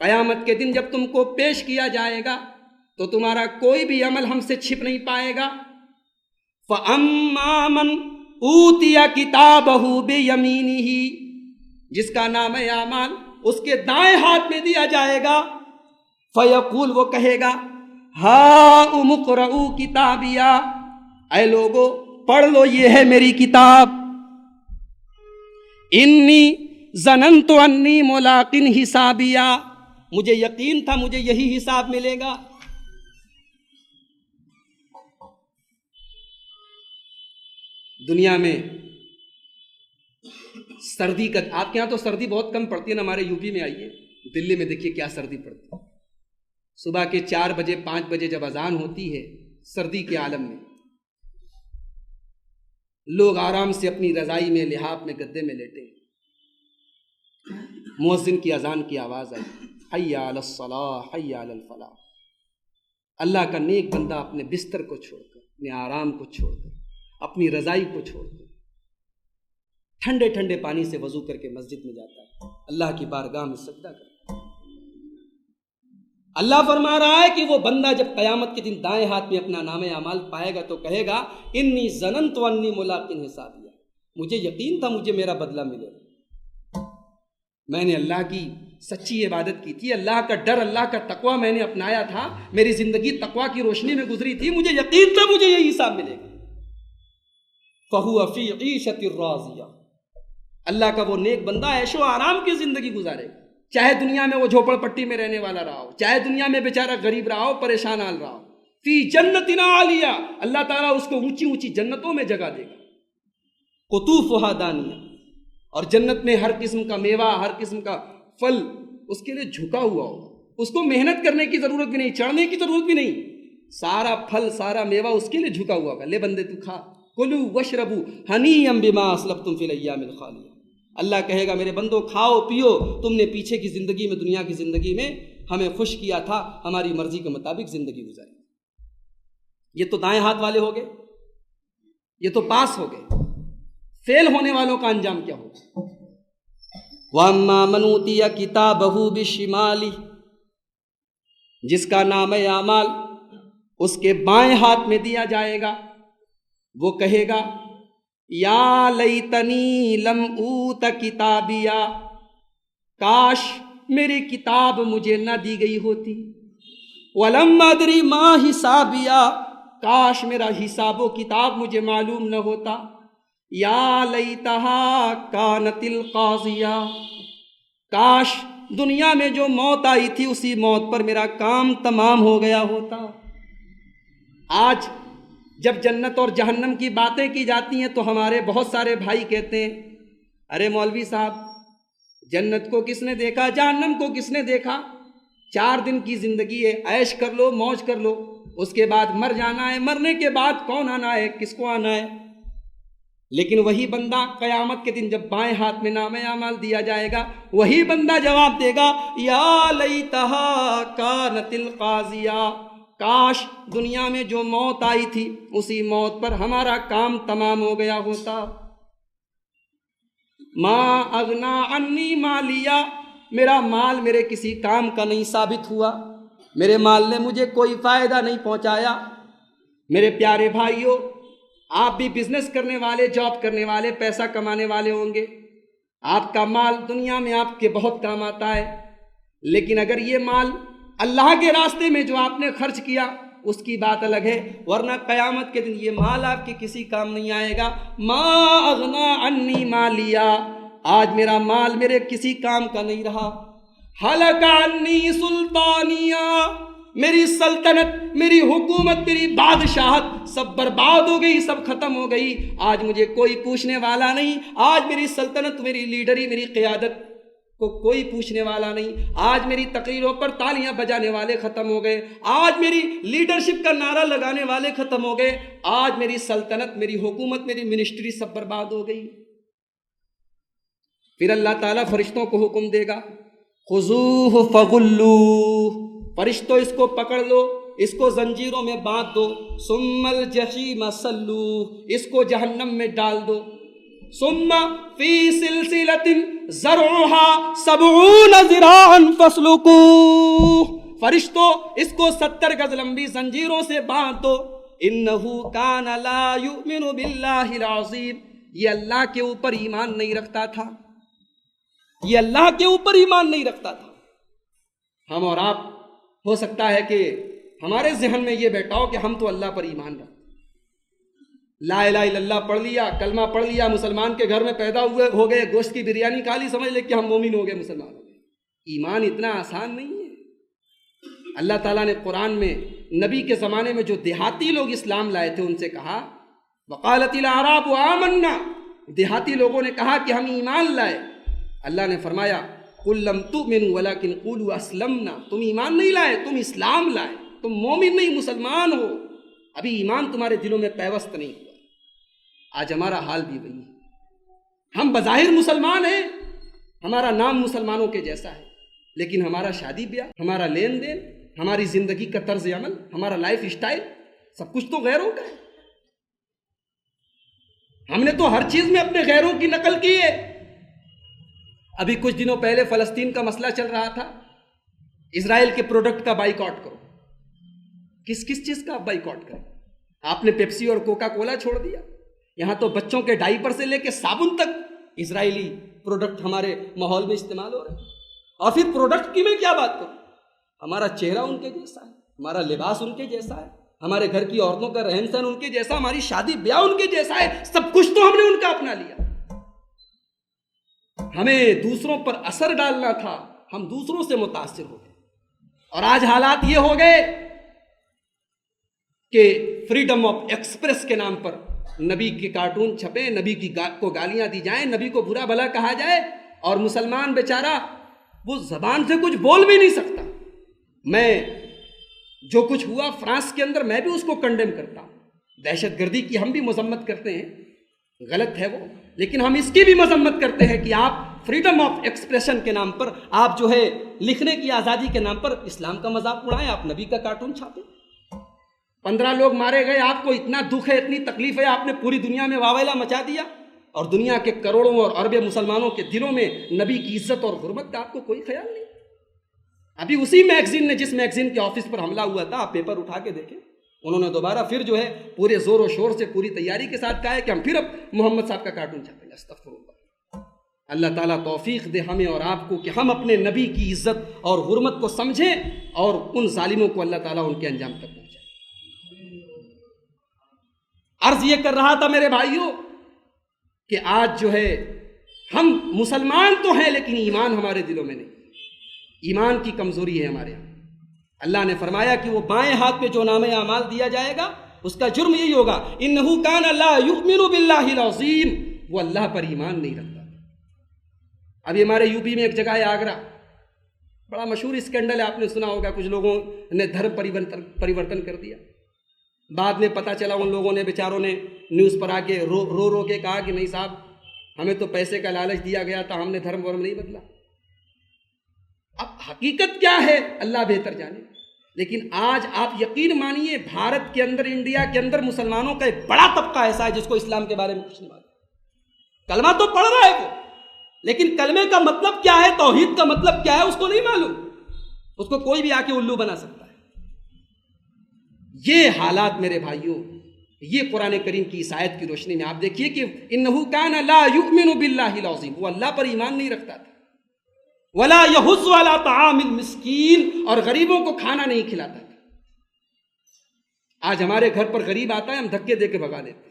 قیامت کے دن جب تم کو پیش کیا جائے گا تو تمہارا کوئی بھی عمل ہم سے چھپ نہیں پائے گا۔ فَأَمَّا مَنْ أُوتِيَ كِتَابَهُ بِيَمِينِهِ، جس کا نام اعمال اس کے دائیں ہاتھ میں دیا جائے گا، فَيَقُول، وہ کہے گا، ہَاؤْمُ اقْرَءُوا کِتَابِیَہ، اے لوگو پڑھ لو یہ ہے میری کتاب، انی ظننت انی ملاق حسابیہ، مجھے یقین تھا مجھے یہی حساب ملے گا۔ دنیا میں سردی کا، آپ کے ہاں تو سردی بہت کم پڑتی ہے نا، ہمارے یو پی میں آئیے، دلی میں دیکھیے کیا سردی پڑتی ہے۔ صبح کے 4 بجے 5 بجے جب اذان ہوتی ہے سردی کے عالم میں، لوگ آرام سے اپنی رضائی میں، لحاف میں، گدے میں لیٹے، مؤذن کی اذان کی آواز آئی، حی علی الصلاۃ حی علی الفلاح۔ اللہ کا نیک بندہ اپنے بستر کو چھوڑ کر، اپنے آرام کو چھوڑ کر، اپنی رضائی کو چھوڑ کر ٹھنڈے ٹھنڈے پانی سے وضو کر کے مسجد میں جاتا ہے، اللہ کی بارگاہ میں سجدہ کرتا ہے۔ اللہ فرما رہا ہے کہ وہ بندہ جب قیامت کے دن دائیں ہاتھ میں اپنا نام اعمال پائے گا تو کہے گا، انی ظننت انی ملاق حسابیہ، مجھے یقین تھا مجھے میرا بدلہ ملے گا، میں نے اللہ کی سچی عبادت کی تھی، اللہ کا ڈر، اللہ کا تقوی میں نے اپنایا تھا، میری زندگی تقوی کی روشنی میں گزری تھی، مجھے یقین تھا مجھے یہ حساب ملے گا۔ فَهُوَ فِي عِيشَةٍ رَاضِيَةٍ، اللہ کا وہ نیک بندہ عیش و آرام کی زندگی گزارے گا، چاہے دنیا میں وہ جھوپڑ پٹی میں رہنے والا رہا ہو، چاہے دنیا میں بیچارہ غریب رہا ہو، پریشان حال رہا ہو، فی جنت عالیہ، اللہ تعالیٰ اس کو اونچی اونچی جنتوں میں جگہ دے گا، قطوفہا دانیہ، اور جنت میں ہر قسم کا میوہ، ہر قسم کا پھل اس کے لیے جھکا ہوا ہوگا، اس کو محنت کرنے کی ضرورت بھی نہیں، چڑھنے کی ضرورت بھی نہیں، سارا پھل سارا میوہ اس کے لیے جھکا ہوا ہوگا، لے بندے تو کھا، کلوا واشربوا ہنیئا بما اسلفتم فی الایام الخالیہ، اللہ کہے گا میرے بندو کھاؤ پیو، تم نے پیچھے کی زندگی میں، دنیا کی زندگی میں ہمیں خوش کیا تھا، ہماری مرضی کے مطابق زندگی گزاری۔ یہ تو دائیں ہاتھ والے ہو گئے، یہ تو پاس ہو گئے، فیل ہونے والوں کا انجام کیا ہوگا؟ وَأَمَّا مَنْ أُوتِيَ كِتَابَهُ بِالشِّمَالِ، جس کا نام اعمال اس کے بائیں ہاتھ میں دیا جائے گا، وہ کہے گا، یا لیتنی لم اوت کتابیہ، کاش میری کتاب مجھے نہ دی گئی ہوتی، ولم ادری ما حسابیہ، کاش میرا حساب و کتاب مجھے معلوم نہ ہوتا، یا لیتہا کانت القاضیہ، کاش دنیا میں جو موت آئی تھی اسی موت پر میرا کام تمام ہو گیا ہوتا۔ آج جب جنت اور جہنم کی باتیں کی جاتی ہیں تو ہمارے بہت سارے بھائی کہتے ہیں، ارے مولوی صاحب جنت کو کس نے دیکھا، جہنم کو کس نے دیکھا، 4 دن کی زندگی ہے، عیش کر لو، موج کر لو، اس کے بعد مر جانا ہے، مرنے کے بعد کون آنا ہے، کس کو آنا ہے۔ لیکن وہی بندہ قیامت کے دن جب بائیں ہاتھ میں نام اعمال دیا جائے گا، وہی بندہ جواب دے گا، یا لیتہا کانت القاضیہ، کاش دنیا میں جو موت آئی تھی اسی موت پر ہمارا کام تمام ہو گیا ہوتا۔ ما اغنا عنی مالیہ، میرا مال میرے کسی کام کا نہیں ثابت ہوا، میرے مال نے مجھے کوئی فائدہ نہیں پہنچایا۔ میرے پیارے بھائیوں، آپ بھی بزنس کرنے والے، جاب کرنے والے، پیسہ کمانے والے ہوں گے، آپ کا مال دنیا میں آپ کے بہت کام آتا ہے، لیکن اگر یہ مال اللہ کے راستے میں جو آپ نے خرچ کیا اس کی بات الگ ہے، ورنہ قیامت کے دن یہ مال آپ کے کسی کام نہیں آئے گا۔ ما اغنا عنی مالیہ، آج میرا مال میرے کسی کام کا نہیں رہا۔ ہلک عنی سلطانیہ، میری سلطنت، میری حکومت، میری بادشاہت سب برباد ہو گئی، سب ختم ہو گئی، آج مجھے کوئی پوچھنے والا نہیں، آج میری سلطنت، میری لیڈری، میری قیادت کو کوئی پوچھنے والا نہیں۔ آج میری تقریروں پر تالیاں بجانے والے ختم ہو گئے، آج میری لیڈرشپ کا نعرہ لگانے والے ختم ہو گئے، آج میری سلطنت، میری حکومت، میری منسٹری سب برباد ہو گئی۔ پھر اللہ تعالیٰ فرشتوں کو حکم دے گا، خذوہ فغلوہ، فرشتوں اس کو پکڑ لو، اس کو زنجیروں میں باندھ دو، ثم الجحیم صلوہ، اس کو جہنم میں ڈال دو، ثم فی سلسلۃ ذرعها 70 ذراعا فاسلکوہ، فرشتوں اس کو 70 گز لمبی زنجیروں سے باندھ دو، انہ کان لا یؤمن باللہ العظیم، یہ اللہ کے اوپر ایمان نہیں رکھتا تھا، یہ اللہ کے اوپر ایمان نہیں رکھتا تھا۔ ہم اور آپ ہو سکتا ہے کہ ہمارے ذہن میں یہ بیٹھا ہو کہ ہم تو اللہ پر ایمان رکھتے، لا الہ الا اللہ پڑھ لیا، کلمہ پڑھ لیا، مسلمان کے گھر میں پیدا ہوئے ہو گئے، گوشت کی بریانی کھا لی، سمجھ لے کہ ہم مومن ہو گئے، مسلمان ہو گئے۔ ایمان اتنا آسان نہیں ہے۔ اللہ تعالیٰ نے قرآن میں نبی کے زمانے میں جو دیہاتی لوگ اسلام لائے تھے ان سے کہا، وقالت الاعراب آمنا، دیہاتی لوگوں نے کہا کہ ہم ایمان لائے۔ اللہ نے فرمایا قل لم تؤمنوا ولکن قولوا اسلمنا، تم ایمان نہیں لائے، تم اسلام لائے، تم مومن نہیں مسلمان ہو، ابھی ایمان تمہارے دلوں میں پیوست نہیں ہوا۔ آج ہمارا حال بھی وہی ہے، ہم بظاہر مسلمان ہیں، ہمارا نام مسلمانوں کے جیسا ہے، لیکن ہمارا شادی بیاہ، ہمارا لین دین، ہماری زندگی کا طرز عمل، ہمارا لائف اسٹائل، سب کچھ تو غیروں کا ہے۔ ہم نے تو ہر چیز میں اپنے غیروں کی نقل کی ہے۔ ابھی کچھ دنوں پہلے فلسطین کا مسئلہ چل رہا تھا، اسرائیل کے پروڈکٹ کا بائیکاٹ کرو۔ کس چیز کا آپ بائیکاٹ کریں؟ آپ نے پیپسی اور کوکا کولا چھوڑ دیا، یہاں تو بچوں کے ڈائپر سے لے کے صابن تک اسرائیلی پروڈکٹ ہمارے ماحول میں استعمال ہو رہے ہیں۔ اور پھر پروڈکٹ کی میں کیا بات کروں، ہمارا چہرہ ان کے جیسا ہے، ہمارا لباس ان کے جیسا ہے، ہمارے گھر کی عورتوں کا رہن سہن ان کے جیسا، ہماری شادی بیاہ ان کے جیسا ہے، سب کچھ تو ہم نے ان کا اپنا لیا۔ ہمیں دوسروں پر اثر ڈالنا تھا، ہم دوسروں سے متاثر ہو گئے، اور آج حالات یہ ہو گئے کہ فریڈم آف ایکسپریس کے نام پر نبی کے کارٹون چھپے، نبی کو گالیاں دی جائیں، نبی کو برا بھلا کہا جائے، اور مسلمان بیچارہ وہ زبان سے کچھ بول بھی نہیں سکتا۔ میں جو کچھ ہوا فرانس کے اندر میں بھی اس کو کنڈیم کرتا ہوں، دہشت گردی کی ہم بھی مذمت کرتے ہیں، غلط ہے وہ، لیکن ہم اس کی بھی مذمت کرتے ہیں کہ آپ فریڈم آف ایکسپریشن کے نام پر، آپ جو ہے لکھنے کی آزادی کے نام پر اسلام کا مذاق اڑائیں، آپ نبی کا کارٹون چھاپیں۔ 15 لوگ مارے گئے، آپ کو اتنا دکھ ہے، اتنی تکلیف ہے، آپ نے پوری دنیا میں واویلا مچا دیا، اور دنیا کے کروڑوں اور اربوں مسلمانوں کے دلوں میں نبی کی عزت اور حرمت کا آپ کو کوئی خیال نہیں۔ ابھی اسی میگزین نے، جس میگزین کے آفس پر حملہ ہوا تھا، آپ پیپر اٹھا کے دیکھیں، انہوں نے دوبارہ پھر جو ہے پورے زور و شور سے پوری تیاری کے ساتھ کہا ہے کہ ہم پھر اب محمد صاحب کا کارٹون چھاپیں گے۔ استغفر اللہ۔ اللہ تعالیٰ توفیق دے ہمیں اور آپ کو کہ ہم اپنے نبی کی عزت اور حرمت کو سمجھیں، اور ان ظالموں کو اللہ تعالیٰ ان کے انجام تک پہنچائے۔ عرض یہ کر رہا تھا میرے بھائیوں کہ آج جو ہے ہم مسلمان تو ہیں، لیکن ایمان ہمارے دلوں میں نہیں، ایمان کی کمزوری ہے ہمارے یہاں۔ اللہ نے فرمایا کہ وہ بائیں ہاتھ پہ جو نامہ اعمال دیا جائے گا اس کا جرم یہی ہوگا، انہ کان لا یؤمن باللہ العظیم، وہ اللہ پر ایمان نہیں رکھتا۔ ابھی ہمارے یو پی میں ایک جگہ ہے آگرہ، بڑا مشہور اسکینڈل ہے، آپ نے سنا ہوگا، کچھ لوگوں نے دھرم پریورتن کر دیا۔ بعد میں پتہ چلا ان لوگوں نے بیچاروں نے نیوز پر آ کے رو کے کہا کہ نہیں صاحب، ہمیں تو پیسے کا لالچ دیا گیا تھا، ہم نے دھرم ورم نہیں بدلا۔ اب حقیقت کیا ہے اللہ بہتر جانے، لیکن آج آپ یقین مانیے بھارت کے اندر، انڈیا کے اندر مسلمانوں کا ایک بڑا طبقہ ایسا ہے جس کو اسلام کے بارے میں کچھ نہیں معلوم۔ کلمہ تو پڑھ رہا ہے وہ، لیکن کلمے کا مطلب کیا ہے، توحید کا مطلب کیا ہے، اس کو نہیں معلوم۔ اس کو کوئی بھی آ کے الو بنا سکتا ہے۔ یہ حالات میرے بھائیوں، یہ قرآن کریم کی اس آیت کی روشنی میں آپ دیکھیے کہ انہ کان لا یؤمن باللہ العظیم، وہ اللہ پر ایمان نہیں رکھتا تھا، ولا یحض علی طعام المسکین، اور غریبوں کو کھانا نہیں کھلاتا تھا۔ آج ہمارے گھر پر غریب آتا ہے، ہم دھکے دے کے بھگا دیتے ہیں۔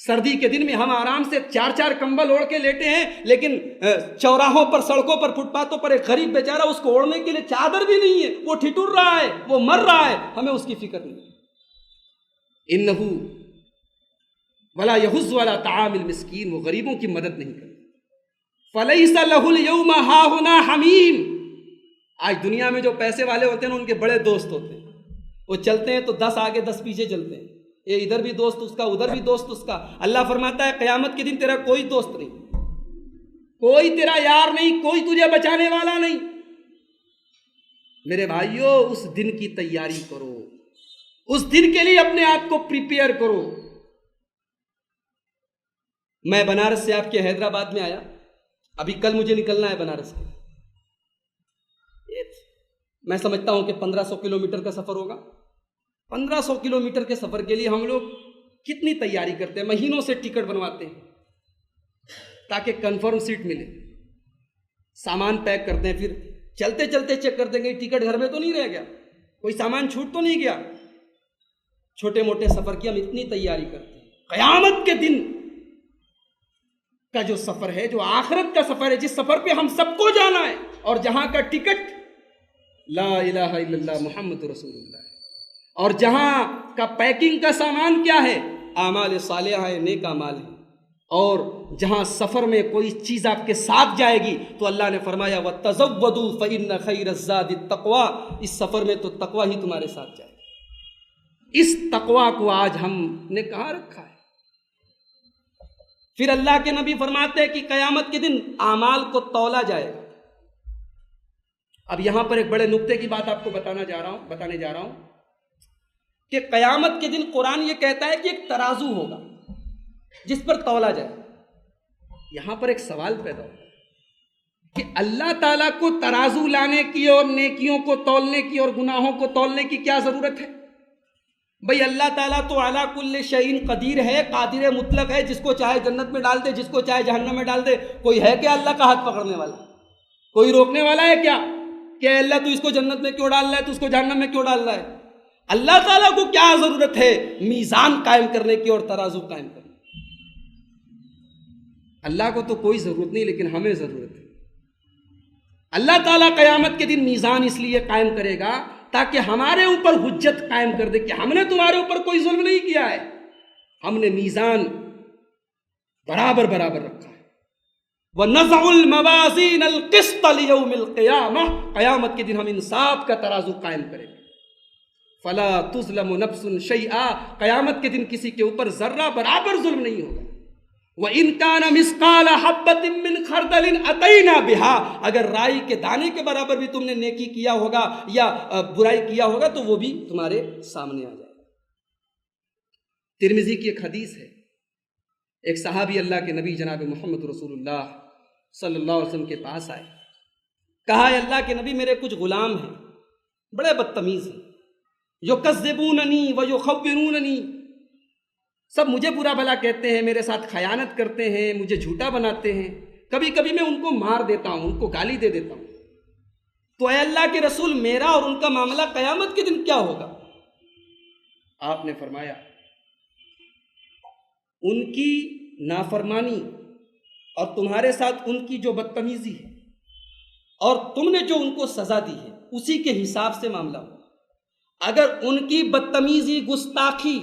سردی کے دن میں ہم آرام سے 4 کمبل اوڑھ کے لیٹے ہیں، لیکن چوراہوں پر، سڑکوں پر، فٹ پاتھوں پر ایک غریب بیچارہ، اس کو اوڑھنے کے لیے چادر بھی نہیں ہے، وہ ٹھٹر رہا ہے، وہ مر رہا ہے، ہمیں اس کی فکر نہیں۔ انہ ولا یحض علی طعام المسکین، وہ غریبوں کی مدد نہیں کرتا۔ فَلَيْسَ لَهُ الْيَوْمَ هَاهُنَا حَمِيمٌ۔ آج دنیا میں جو پیسے والے ہوتے ہیں ان کے بڑے دوست ہوتے ہیں، وہ چلتے ہیں تو 10 آگے 10 پیچھے چلتے ہیں، یہ ادھر بھی دوست اس کا، ادھر بھی دوست اس کا۔ اللہ فرماتا ہے قیامت کے دن تیرا کوئی دوست نہیں، کوئی تیرا یار نہیں، کوئی تجھے بچانے والا نہیں۔ میرے بھائیوں، اس دن کی تیاری کرو، اس دن کے لیے اپنے آپ کو پریپیئر کرو۔ میں بنارس سے آپ کے حیدرآباد میں آیا، ابھی کل مجھے نکلنا ہے بنارس کے، میں سمجھتا ہوں کہ 1500 کلومیٹر کا سفر ہوگا۔ 1500 کلومیٹر کے سفر کے لیے ہم لوگ کتنی تیاری کرتے ہیں، مہینوں سے ٹکٹ بنواتے ہیں تاکہ کنفرم سیٹ ملے، سامان پیک کرتے ہیں، پھر چلتے چلتے چیک کرتے ہیں کہ ٹکٹ گھر میں تو نہیں رہ گیا، کوئی سامان چھوٹ تو نہیں گیا۔ چھوٹے موٹے سفر کی ہم اتنی تیاری کرتے ہیں، قیامت کے دن کا جو سفر ہے، جو آخرت کا سفر ہے، جس سفر پہ ہم سب کو جانا ہے، اور جہاں کا ٹکٹ لا الہ الا اللہ محمد رسول اللہ ہے، اور جہاں کا پیکنگ کا سامان کیا ہے، اعمال صالحہ ہے، نیک اعمال ہے، اور جہاں سفر میں کوئی چیز آپ کے ساتھ جائے گی تو اللہ نے فرمایا وَتَزَوَّدُوا فَإِنَّ خَيْرَ الزَّادِ التَّقْوَىٰ، اس سفر میں تو تقویٰ ہی تمہارے ساتھ جائے گی۔ اس تقویٰ کو آج ہم نے کہاں رکھا ہے؟ پھر اللہ کے نبی فرماتے ہیں کہ قیامت کے دن اعمال کو تولا جائے گا۔ اب یہاں پر ایک بڑے نکتے کی بات آپ کو بتانے جا رہا ہوں کہ قیامت کے دن قرآن یہ کہتا ہے کہ ایک ترازو ہوگا جس پر تولا جائے۔ یہاں پر ایک سوال پیدا ہوتا ہے کہ اللہ تعالیٰ کو ترازو لانے کی اور نیکیوں کو تولنے کی اور گناہوں کو تولنے کی کیا ضرورت ہے؟ بھئی اللہ تعالیٰ تو علی کل شیء قدیر ہے، قادر مطلق ہے، جس کو چاہے جنت میں ڈال دے، جس کو چاہے جہنم میں ڈال دے۔ کوئی ہے کیا اللہ کا ہاتھ پکڑنے والا؟ کوئی روکنے والا ہے کیا کہ اللہ تو اس کو جنت میں کیوں ڈال رہا ہے، تو اس کو جہنم میں کیوں ڈال رہا ہے؟ اللہ تعالیٰ کو کیا ضرورت ہے میزان قائم کرنے کی اور ترازو قائم کرنے کی؟ اللہ کو تو کوئی ضرورت نہیں، لیکن ہمیں ضرورت ہے۔ اللہ تعالیٰ قیامت کے دن میزان اس لیے قائم کرے گا تاکہ ہمارے اوپر حجت قائم کر دے کہ ہم نے تمہارے اوپر کوئی ظلم نہیں کیا ہے، ہم نے میزان برابر برابر رکھا ہے۔ وَنَزَعُ الْمَوَازِينَ الْقِسْطَ لِيَوْمِ الْقِيَامَةِ، قیامت کے دن ہم انصاف کا ترازو قائم کریں گے۔ فَلَا تُظْلَمُ نَفْسٌ شَيْئًا، قیامت کے دن کسی کے اوپر ذرہ برابر ظلم نہیں ہوگا۔ وَإِن كَانَ مِثْقَالَ حَبَّةٍ مِّنْ خَرْدَلٍ أَتَيْنَا بِهَا، اگر رائی کے دانے کے برابر بھی تم نے نیکی کیا ہوگا یا برائی کیا ہوگا تو وہ بھی تمہارے سامنے آ جائے گا۔ ترمذی کی ایک حدیث ہے، ایک صحابی اللہ کے نبی جناب محمد رسول اللہ صلی اللہ علیہ وسلم کے پاس آئے، کہا اے اللہ کے نبی میرے کچھ غلام ہیں، بڑے بدتمیز ہیں، یکذبوننی ویخبروننی، سب مجھے برا بھلا کہتے ہیں، میرے ساتھ خیانت کرتے ہیں، مجھے جھوٹا بناتے ہیں، کبھی کبھی میں ان کو مار دیتا ہوں، ان کو گالی دے دیتا ہوں۔ تو اے اللہ کے رسول میرا اور ان کا معاملہ قیامت کے دن کیا ہوگا؟ آپ نے فرمایا ان کی نافرمانی اور تمہارے ساتھ ان کی جو بدتمیزی ہے اور تم نے جو ان کو سزا دی ہے اسی کے حساب سے معاملہ ہو۔ اگر ان کی بدتمیزی، گستاخی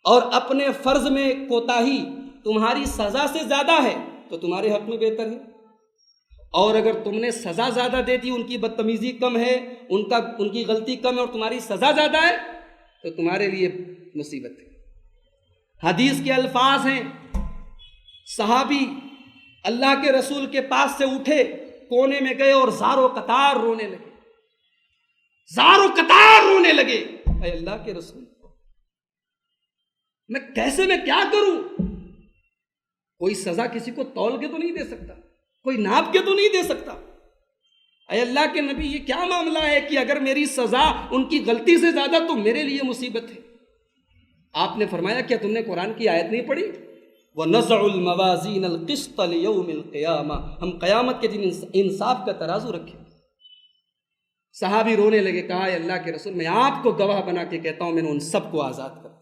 اور اپنے فرض میں کوتاہی تمہاری سزا سے زیادہ ہے تو تمہارے حق میں بہتر ہے، اور اگر تم نے سزا زیادہ دے دی، ان کی بدتمیزی کم ہے، ان کی غلطی کم ہے اور تمہاری سزا زیادہ ہے تو تمہارے لیے مصیبت ہے۔ حدیث کے الفاظ ہیں، صحابی اللہ کے رسول کے پاس سے اٹھے، کونے میں گئے اور زار و قطار رونے لگے، زار و قطار رونے لگے، اے اللہ کے رسول میں کیا کروں؟ کوئی سزا کسی کو تول کے تو نہیں دے سکتا، کوئی ناپ کے تو نہیں دے سکتا۔ اے اللہ کے نبی یہ کیا معاملہ ہے کہ اگر میری سزا ان کی غلطی سے زیادہ تو میرے لیے مصیبت ہے۔ آپ نے فرمایا کیا تم نے قرآن کی آیت نہیں پڑھی؟ وَنَزَعُ الْمَوَازِينَ الْقِسْطَ لِيَوْمِ الْقِيَامَةِ، ہم قیامت کے دن انصاف کا ترازو رکھیں۔ صحابی رونے لگے، کہا اے اللہ کے رسول میں آپ کو گواہ بنا کے کہتا ہوں میں نے ان سب کو آزاد کر دیا،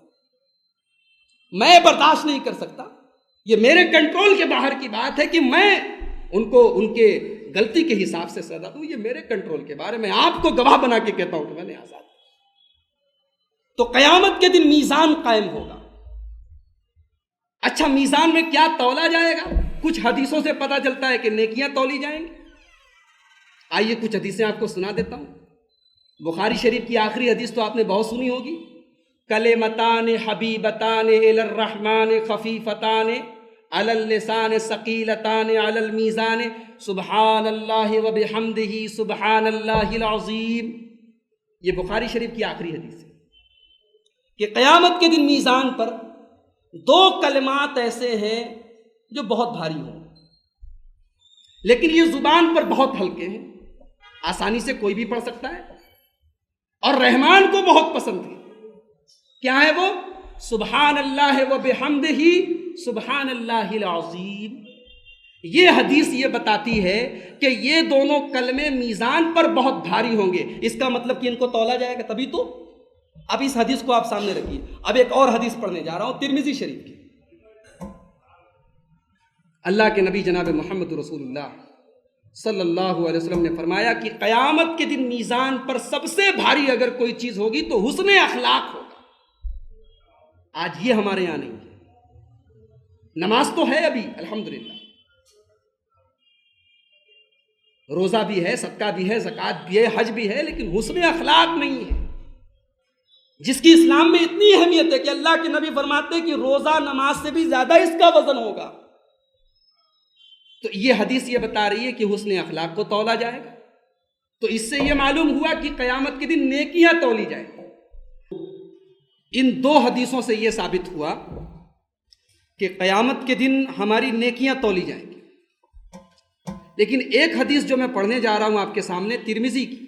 میں برداشت نہیں کر سکتا، یہ میرے کنٹرول کے باہر کی بات ہے کہ میں ان کو ان کے غلطی کے حساب سے سزا دوں، یہ میرے کنٹرول کے بارے میں آپ کو گواہ بنا کے کہتا ہوں کہ میں نے آزاد کیا۔ تو قیامت کے دن میزان قائم ہوگا۔ اچھا میزان میں کیا تولا جائے گا؟ کچھ حدیثوں سے پتہ چلتا ہے کہ نیکیاں تولی جائیں گی. آئیے کچھ حدیثیں آپ کو سنا دیتا ہوں. بخاری شریف کی آخری حدیث تو آپ نے بہت سنی ہوگی. کلمتان حبیبتان الی الرحمن خفیفتان علی اللسان ثقیلتان علی المیزان سبحان اللہ و بحمدہ سبحان اللہ العظیم. یہ بخاری شریف کی آخری حدیث ہے کہ قیامت کے دن میزان پر دو کلمات ایسے ہیں جو بہت بھاری ہوں، لیکن یہ زبان پر بہت ہلکے ہیں، آسانی سے کوئی بھی پڑھ سکتا ہے اور رحمان کو بہت پسند ہے. کیا ہے وہ؟ سبحان اللہ و بحمدہ سبحان اللہ العظیم. یہ حدیث یہ بتاتی ہے کہ یہ دونوں کلمے میزان پر بہت بھاری ہوں گے. اس کا مطلب کہ ان کو تولا جائے گا تبھی تو. اب اس حدیث کو آپ سامنے رکھیے. اب ایک اور حدیث پڑھنے جا رہا ہوں ترمذی شریف کی. اللہ کے نبی جناب محمد رسول اللہ صلی اللہ علیہ وسلم نے فرمایا کہ قیامت کے دن میزان پر سب سے بھاری اگر کوئی چیز ہوگی تو حسن اخلاق ہوگا. آج یہ ہمارے یہاں نہیں ہے. نماز تو ہے ابھی الحمدللہ، روزہ بھی ہے، صدقہ بھی ہے، زکوٰۃ بھی ہے، حج بھی ہے، لیکن حسن اخلاق نہیں ہے، جس کی اسلام میں اتنی اہمیت ہے کہ اللہ کے نبی فرماتے ہیں کہ روزہ نماز سے بھی زیادہ اس کا وزن ہوگا. تو یہ حدیث یہ بتا رہی ہے کہ حسن اخلاق کو تولا جائے گا. تو اس سے یہ معلوم ہوا کہ قیامت کے دن نیکیاں تولی جائیں گی. ان دو حدیثوں سے یہ ثابت ہوا کہ قیامت کے دن ہماری نیکیاں تولی جائیں گی. لیکن ایک حدیث جو میں پڑھنے جا رہا ہوں آپ کے سامنے ترمذی کی،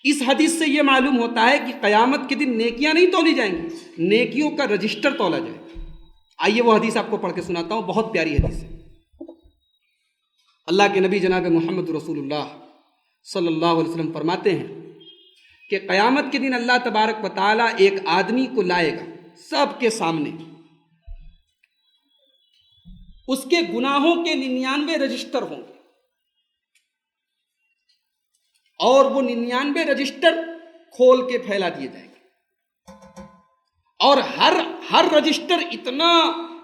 اس حدیث سے یہ معلوم ہوتا ہے کہ قیامت کے دن نیکیاں نہیں تولی جائیں گی، نیکیوں کا رجسٹر تولا جائے گا. آئیے وہ حدیث آپ کو پڑھ کے سناتا ہوں، بہت پیاری حدیث ہے. اللہ کے نبی جناب محمد رسول اللہ صلی اللہ علیہ وسلم فرماتے ہیں کہ قیامت کے دن اللہ تبارک و تعالیٰ ایک آدمی کو لائے گا سب کے سامنے. اس کے گناہوں کے 99 رجسٹر ہوں گے اور وہ 99 رجسٹر کھول کے پھیلا دیے جائیں گے اور ہر رجسٹر اتنا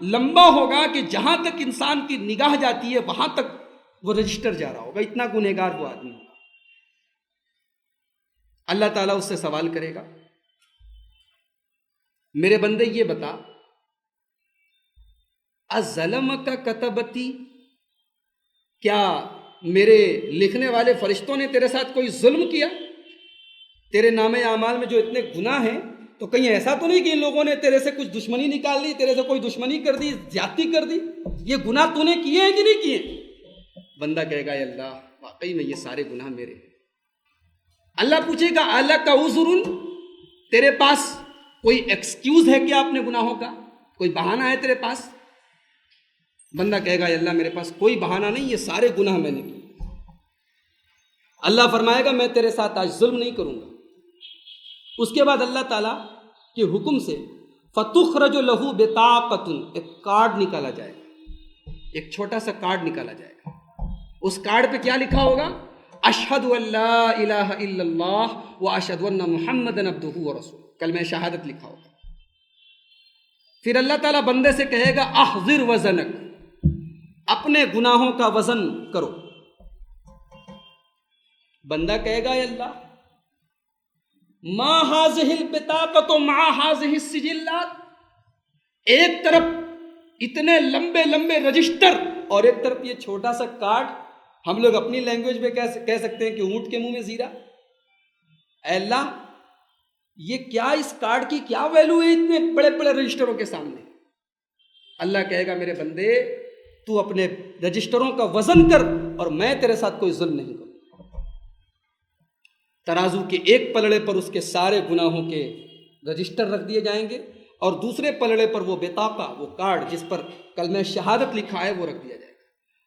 لمبا ہوگا کہ جہاں تک انسان کی نگاہ جاتی ہے وہاں تک وہ رجسٹر جا رہا ہوگا. اتنا گنہگار وہ آدمی ہوگا. اللہ تعالیٰ اس سے سوال کرے گا، میرے بندے یہ بتا اظلمک کتبتی، کیا میرے لکھنے والے فرشتوں نے تیرے ساتھ کوئی ظلم کیا؟ تیرے نام اعمال میں جو اتنے گناہ ہیں تو کہیں ایسا تو نہیں کہ ان لوگوں نے تیرے سے کچھ دشمنی نکال لی، تیرے سے کوئی دشمنی کر دی، زیادتی کر دی؟ یہ گناہ تو نے کیے ہیں کہ نہیں کیے؟ بندہ کہے گا اے اللہ واقعی میں یہ سارے گناہ میرے ہیں. اللہ پوچھے گا الک عذر، تیرے پاس کوئی ایکسکیوز ہے کیا اپنے گناہوں کا؟ کوئی بہانہ ہے تیرے پاس؟ بندہ کہے گا اے اللہ میرے پاس کوئی بہانہ نہیں، یہ سارے گناہ میں نے کیے. اللہ فرمائے گا میں تیرے ساتھ آج ظلم نہیں کروں گا. اس کے بعد اللہ تعالیٰ کے حکم سے فتخرج لہ بطاقۃ، ایک کارڈ نکالا جائے گا، ایک چھوٹا سا کارڈ نکالا جائے گا. اس کارڈ پہ کیا لکھا ہوگا؟ اشہد ان لا الہ الا اللہ واشہد ان محمدا عبدہ ورسولہ، کلمہ شہادت لکھا ہوگا. پھر اللہ تعالیٰ بندے سے کہے گا احضر وزنک، اپنے گناہوں کا وزن کرو. بندہ کہے گا اے اللہ ما ہذہ البطاقۃ مع ہذہ السجلات، ایک طرف اتنے لمبے لمبے رجسٹر اور ایک طرف یہ چھوٹا سا کارڈ. ہم لوگ اپنی لینگویج میں کہہ سکتے ہیں کہ اونٹ کے منہ میں زیرہ. اے اللہ یہ کیا، اس کارڈ کی کیا ویلو ہے اتنے بڑے بڑے رجسٹروں کے سامنے؟ اللہ کہے گا میرے بندے تو اپنے رجسٹروں کا وزن کر اور میں تیرے ساتھ کوئی ظلم نہیں کروں. ترازو کے ایک پلڑے پر اس کے سارے گناہوں کے رجسٹر رکھ دیے جائیں گے اور دوسرے پلڑے پر وہ بطاقہ، وہ کارڈ جس پر کلمہ شہادت لکھا ہے وہ رکھ دیا جائے گا.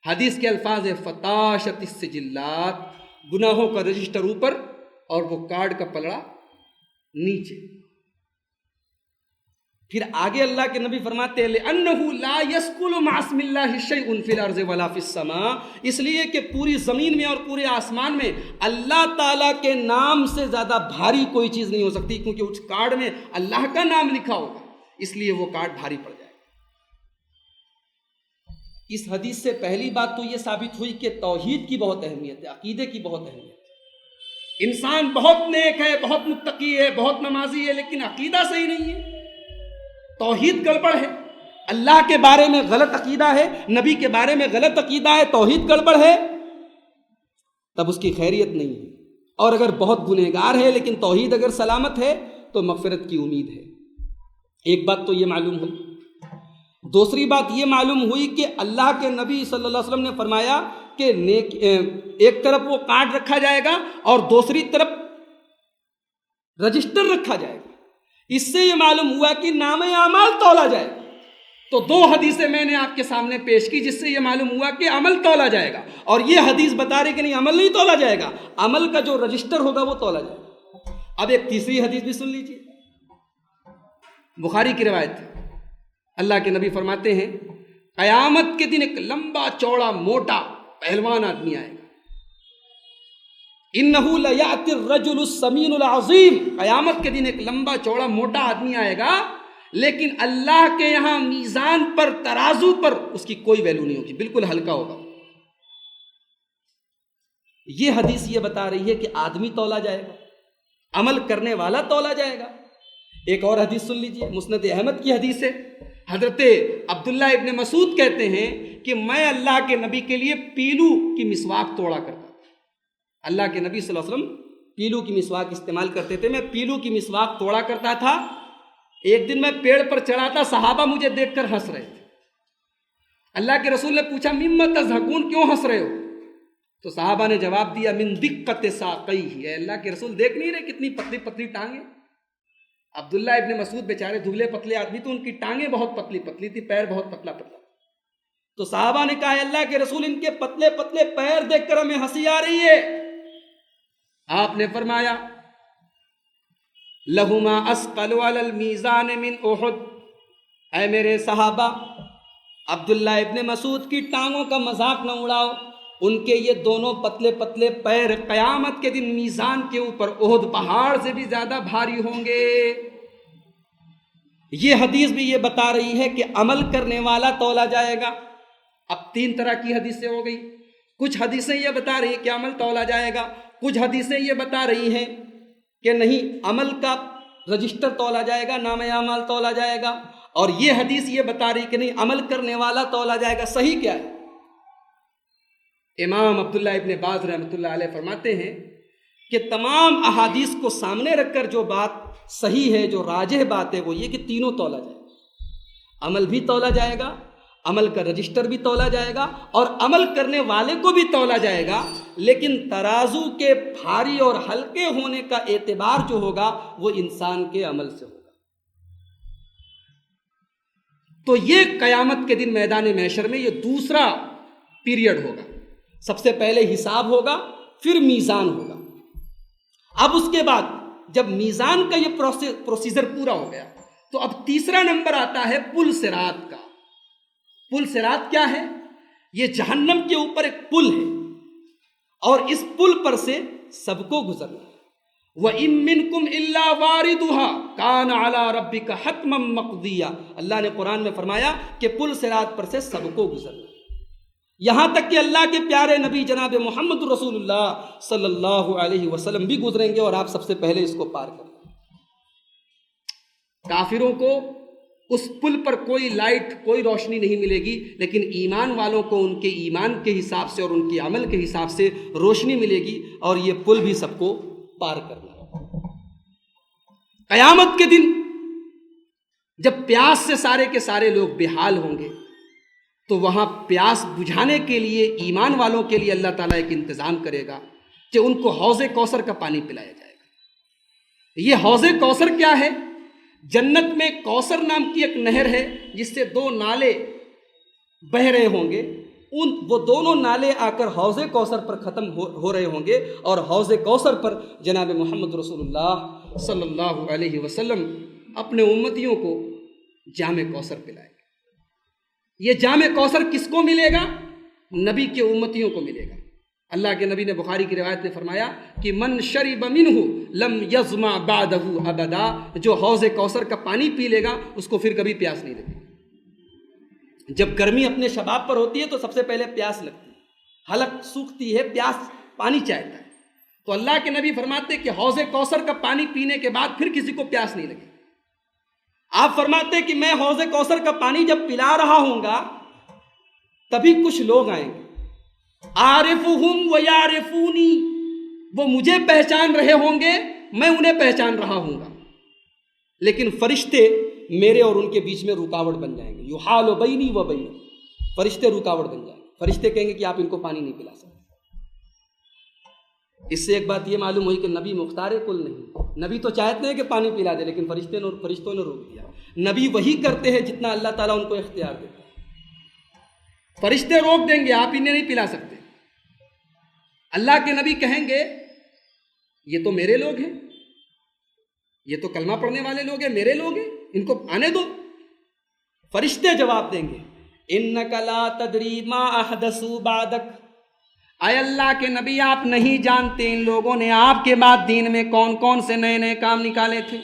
حدیث کے الفاظ ہے فتاشت السجلات، گناہوں کا رجسٹر اوپر اور وہ کارڈ کا پلڑا نیچے. پھر آگے اللہ کے نبی فرماتے ہیں لِأَنَّهُ لَا يَسْكُلُ مَعَ اسْمِ اللَّهِ شَيْءٌ فِي الْأَرْضِ وَلَا فِي السَّمَاءِ، اس لیے کہ پوری زمین میں اور پورے آسمان میں اللہ تعالیٰ کے نام سے زیادہ بھاری کوئی چیز نہیں ہو سکتی، کیونکہ اس کارڈ میں اللہ کا نام لکھا ہوگا، اس لیے وہ کارڈ بھاری پڑ جائے گا. اس حدیث سے پہلی بات تو یہ ثابت ہوئی کہ توحید کی بہت اہمیت ہے، عقیدے کی بہت اہمیت ہے۔ انسان بہت نیک ہے، بہت متقی ہے، بہت نمازی ہے، لیکن عقیدہ صحیح نہیں ہے، توحید گڑبڑ ہے، اللہ کے بارے میں غلط عقیدہ ہے، نبی کے بارے میں غلط عقیدہ ہے، توحید گڑبڑ ہے، تب اس کی خیریت نہیں ہے۔ اور اگر بہت گنہگار ہے لیکن توحید اگر سلامت ہے تو مغفرت کی امید ہے۔ ایک بات تو یہ معلوم ہوئی۔ دوسری بات یہ معلوم ہوئی کہ اللہ کے نبی صلی اللہ علیہ وسلم نے فرمایا کہ ایک طرف وہ کارڈ رکھا جائے گا اور دوسری طرف رجسٹر رکھا جائے گا۔ اس سے یہ معلوم ہوا کہ نام اعمال تولا جائے گا۔ تو دو حدیثیں میں نے آپ کے سامنے پیش کی جس سے یہ معلوم ہوا کہ عمل تولا جائے گا، اور یہ حدیث بتا رہی کہ نہیں، عمل نہیں تولا جائے گا، عمل کا جو رجسٹر ہوگا وہ تولا جائے گا۔ اب ایک تیسری حدیث بھی سن لیجیے، بخاری کی روایت ہے۔ اللہ کے نبی فرماتے ہیں قیامت کے دن ایک لمبا چوڑا موٹا پہلوان آدمی آئے گا، انہو لیاتی الرجل السمین العظیم، قیامت کے دن ایک لمبا چوڑا موٹا آدمی آئے گا، لیکن اللہ کے یہاں میزان پر، ترازو پر اس کی کوئی ویلو نہیں ہوگی، بالکل ہلکا ہوگا۔ یہ حدیث یہ بتا رہی ہے کہ آدمی تولا جائے گا، عمل کرنے والا تولا جائے گا۔ ایک اور حدیث سن لیجئے، مسند احمد کی حدیث ہے۔ حضرت عبداللہ ابن مسعود کہتے ہیں کہ میں اللہ کے نبی کے لیے پیلو کی مسواک توڑا کرتا تھا۔ اللہ کے نبی صلی اللہ علیہ وسلم پیلو کی مسواک استعمال کرتے تھے، میں پیلو کی مسواک توڑا کرتا تھا۔ ایک دن میں پیڑ پر چڑھا تھا، صحابہ مجھے دیکھ کر ہنس رہے تھے۔ اللہ کے رسول نے پوچھا مما تضحکون، کیوں ہنس رہے ہو؟ تو صحابہ نے جواب دیا من دقت ساقیہ، اے اللہ کے رسول دیکھ نہیں رہے کتنی پتلی پتلی ٹانگیں؟ عبداللہ ابن مسعود بیچارے دبلے پتلے آدمی، تو ان کی ٹانگیں بہت پتلی پتلی تھی، پیر بہت پتلا پتلا۔ تو صحابہ نے کہا اللہ کے رسول ان کے پتلے پتلے پیر دیکھ کر ہمیں ہنسی آ رہی ہے۔ آپ نے فرمایا لہما اسقل علی المیزان من احد، اے میرے صحابہ عبداللہ ابن مسعود کی ٹانگوں کا مذاق نہ اڑاؤ، ان کے یہ دونوں پتلے پتلے پیر قیامت کے دن میزان کے اوپر احد پہاڑ سے بھی زیادہ بھاری ہوں گے۔ یہ حدیث بھی یہ بتا رہی ہے کہ عمل کرنے والا تولا جائے گا۔ اب تین طرح کی حدیثیں ہو گئی، کچھ حدیثیں یہ بتا رہی ہیں کہ عمل تولا جائے گا، کچھ حدیثیں یہ بتا رہی ہیں کہ نہیں، عمل کا رجسٹر تولا جائے گا، نام اعمال تولا جائے گا، اور یہ حدیث یہ بتا رہی کہ نہیں، عمل کرنے والا تولا جائے گا۔ صحیح کیا ہے؟ امام عبداللہ ابن باز رحمۃ اللہ علیہ فرماتے ہیں کہ تمام احادیث کو سامنے رکھ کر جو بات صحیح ہے، جو راجح بات ہے، وہ یہ کہ تینوں تولا جائے گا، عمل بھی تولا جائے گا، عمل کا رجسٹر بھی تولا جائے گا، اور عمل کرنے والے کو بھی تولا جائے گا، لیکن ترازو کے بھاری اور ہلکے ہونے کا اعتبار جو ہوگا وہ انسان کے عمل سے ہوگا۔ تو یہ قیامت کے دن میدان محشر میں یہ دوسرا پیریڈ ہوگا۔ سب سے پہلے حساب ہوگا، پھر میزان ہوگا۔ اب اس کے بعد جب میزان کا یہ پروسیجر پورا ہو گیا تو اب تیسرا نمبر آتا ہے پل صراط کا۔ پل صراط کیا ہے؟ یہ جہنم کے اوپر ایک پل ہے، اور اس پل پر سے سب کو گزرنا ہے۔ وَإِن مِّنكُمْ إِلَّا وَارِدُهَا كَانَ عَلَىٰ رَبِّكَ حَتْمًا مَّقْضِيًّا، اللہ نے قرآن میں فرمایا کہ پل صراط پر سے سب کو گزرنا ہے، یہاں تک کہ اللہ کے پیارے نبی جناب محمد رسول اللہ صلی اللہ علیہ وسلم بھی گزریں گے، اور آپ سب سے پہلے اس کو پار کریں گے۔ کافروں کو اس پل پر کوئی لائٹ، کوئی روشنی نہیں ملے گی، لیکن ایمان والوں کو ان کے ایمان کے حساب سے اور ان کے عمل کے حساب سے روشنی ملے گی، اور یہ پل بھی سب کو پار کرنا ہے۔ قیامت کے دن جب پیاس سے سارے کے سارے لوگ بے حال ہوں گے تو وہاں پیاس بجھانے کے لیے ایمان والوں کے لیے اللہ تعالیٰ ایک انتظام کرے گا کہ ان کو حوض کوثر کا پانی پلایا جائے گا۔ یہ حوض کوثر کیا ہے؟ جنت میں کوثر نام کی ایک نہر ہے جس سے دو نالے بہ رہے ہوں گے، وہ دونوں نالے آ کر حوض کوثر پر ختم ہو رہے ہوں گے، اور حوض کوثر پر جناب محمد رسول اللہ صلی اللہ علیہ وسلم اپنے امتیوں کو جام کوثر پلائے گا۔ یہ جام کوثر کس کو ملے گا؟ نبی کے امتیوں کو ملے گا۔ اللہ کے نبی نے بخاری کی روایت میں فرمایا کہ من شرب منہ لم یظمأ بعدہ ابدا، جو حوض کوثر کا پانی پی لے گا اس کو پھر کبھی پیاس نہیں لگے، جب گرمی اپنے شباب پر ہوتی ہے تو سب سے پہلے پیاس لگتی ہے، حلق سوکھتی ہے، پیاس پانی چاہتا ہے، تو اللہ کے نبی فرماتے کہ حوض کوثر کا پانی پینے کے بعد پھر کسی کو پیاس نہیں لگے۔ آپ فرماتے کہ میں حوض کوثر کا پانی جب پلا رہا ہوں گا تبھی کچھ لوگ آئیں گے، عارفہم و یعرفونی، وہ مجھے پہچان رہے ہوں گے، میں انہیں پہچان رہا ہوں گا، لیکن فرشتے میرے اور ان کے بیچ میں رکاوٹ بن جائیں گے، یحال بینی و بین، فرشتے رکاوٹ بن جائیں گے، فرشتے کہیں گے کہ آپ ان کو پانی نہیں پلا سکتے۔ اس سے ایک بات یہ معلوم ہوئی کہ نبی مختار کل نہیں، نبی تو چاہتے ہیں کہ پانی پلا دے لیکن فرشتوں نے روک دیا۔ نبی وہی کرتے ہیں جتنا اللہ تعالیٰ ان کو اختیار دیتا ہے، فرشتے روک دیں گے، آپ انہیں نہیں پلا سکتے۔ اللہ کے نبی کہیں گے یہ تو میرے لوگ ہیں، یہ تو کلمہ پڑھنے والے لوگ ہیں، میرے لوگ ہیں، ان کو آنے دو۔ فرشتے جواب دیں گے انک لا تدری ما احدثوا بعدک، اے اللہ کے نبی آپ نہیں جانتے ان لوگوں نے آپ کے بعد دین میں کون کون سے نئے نئے کام نکالے تھے۔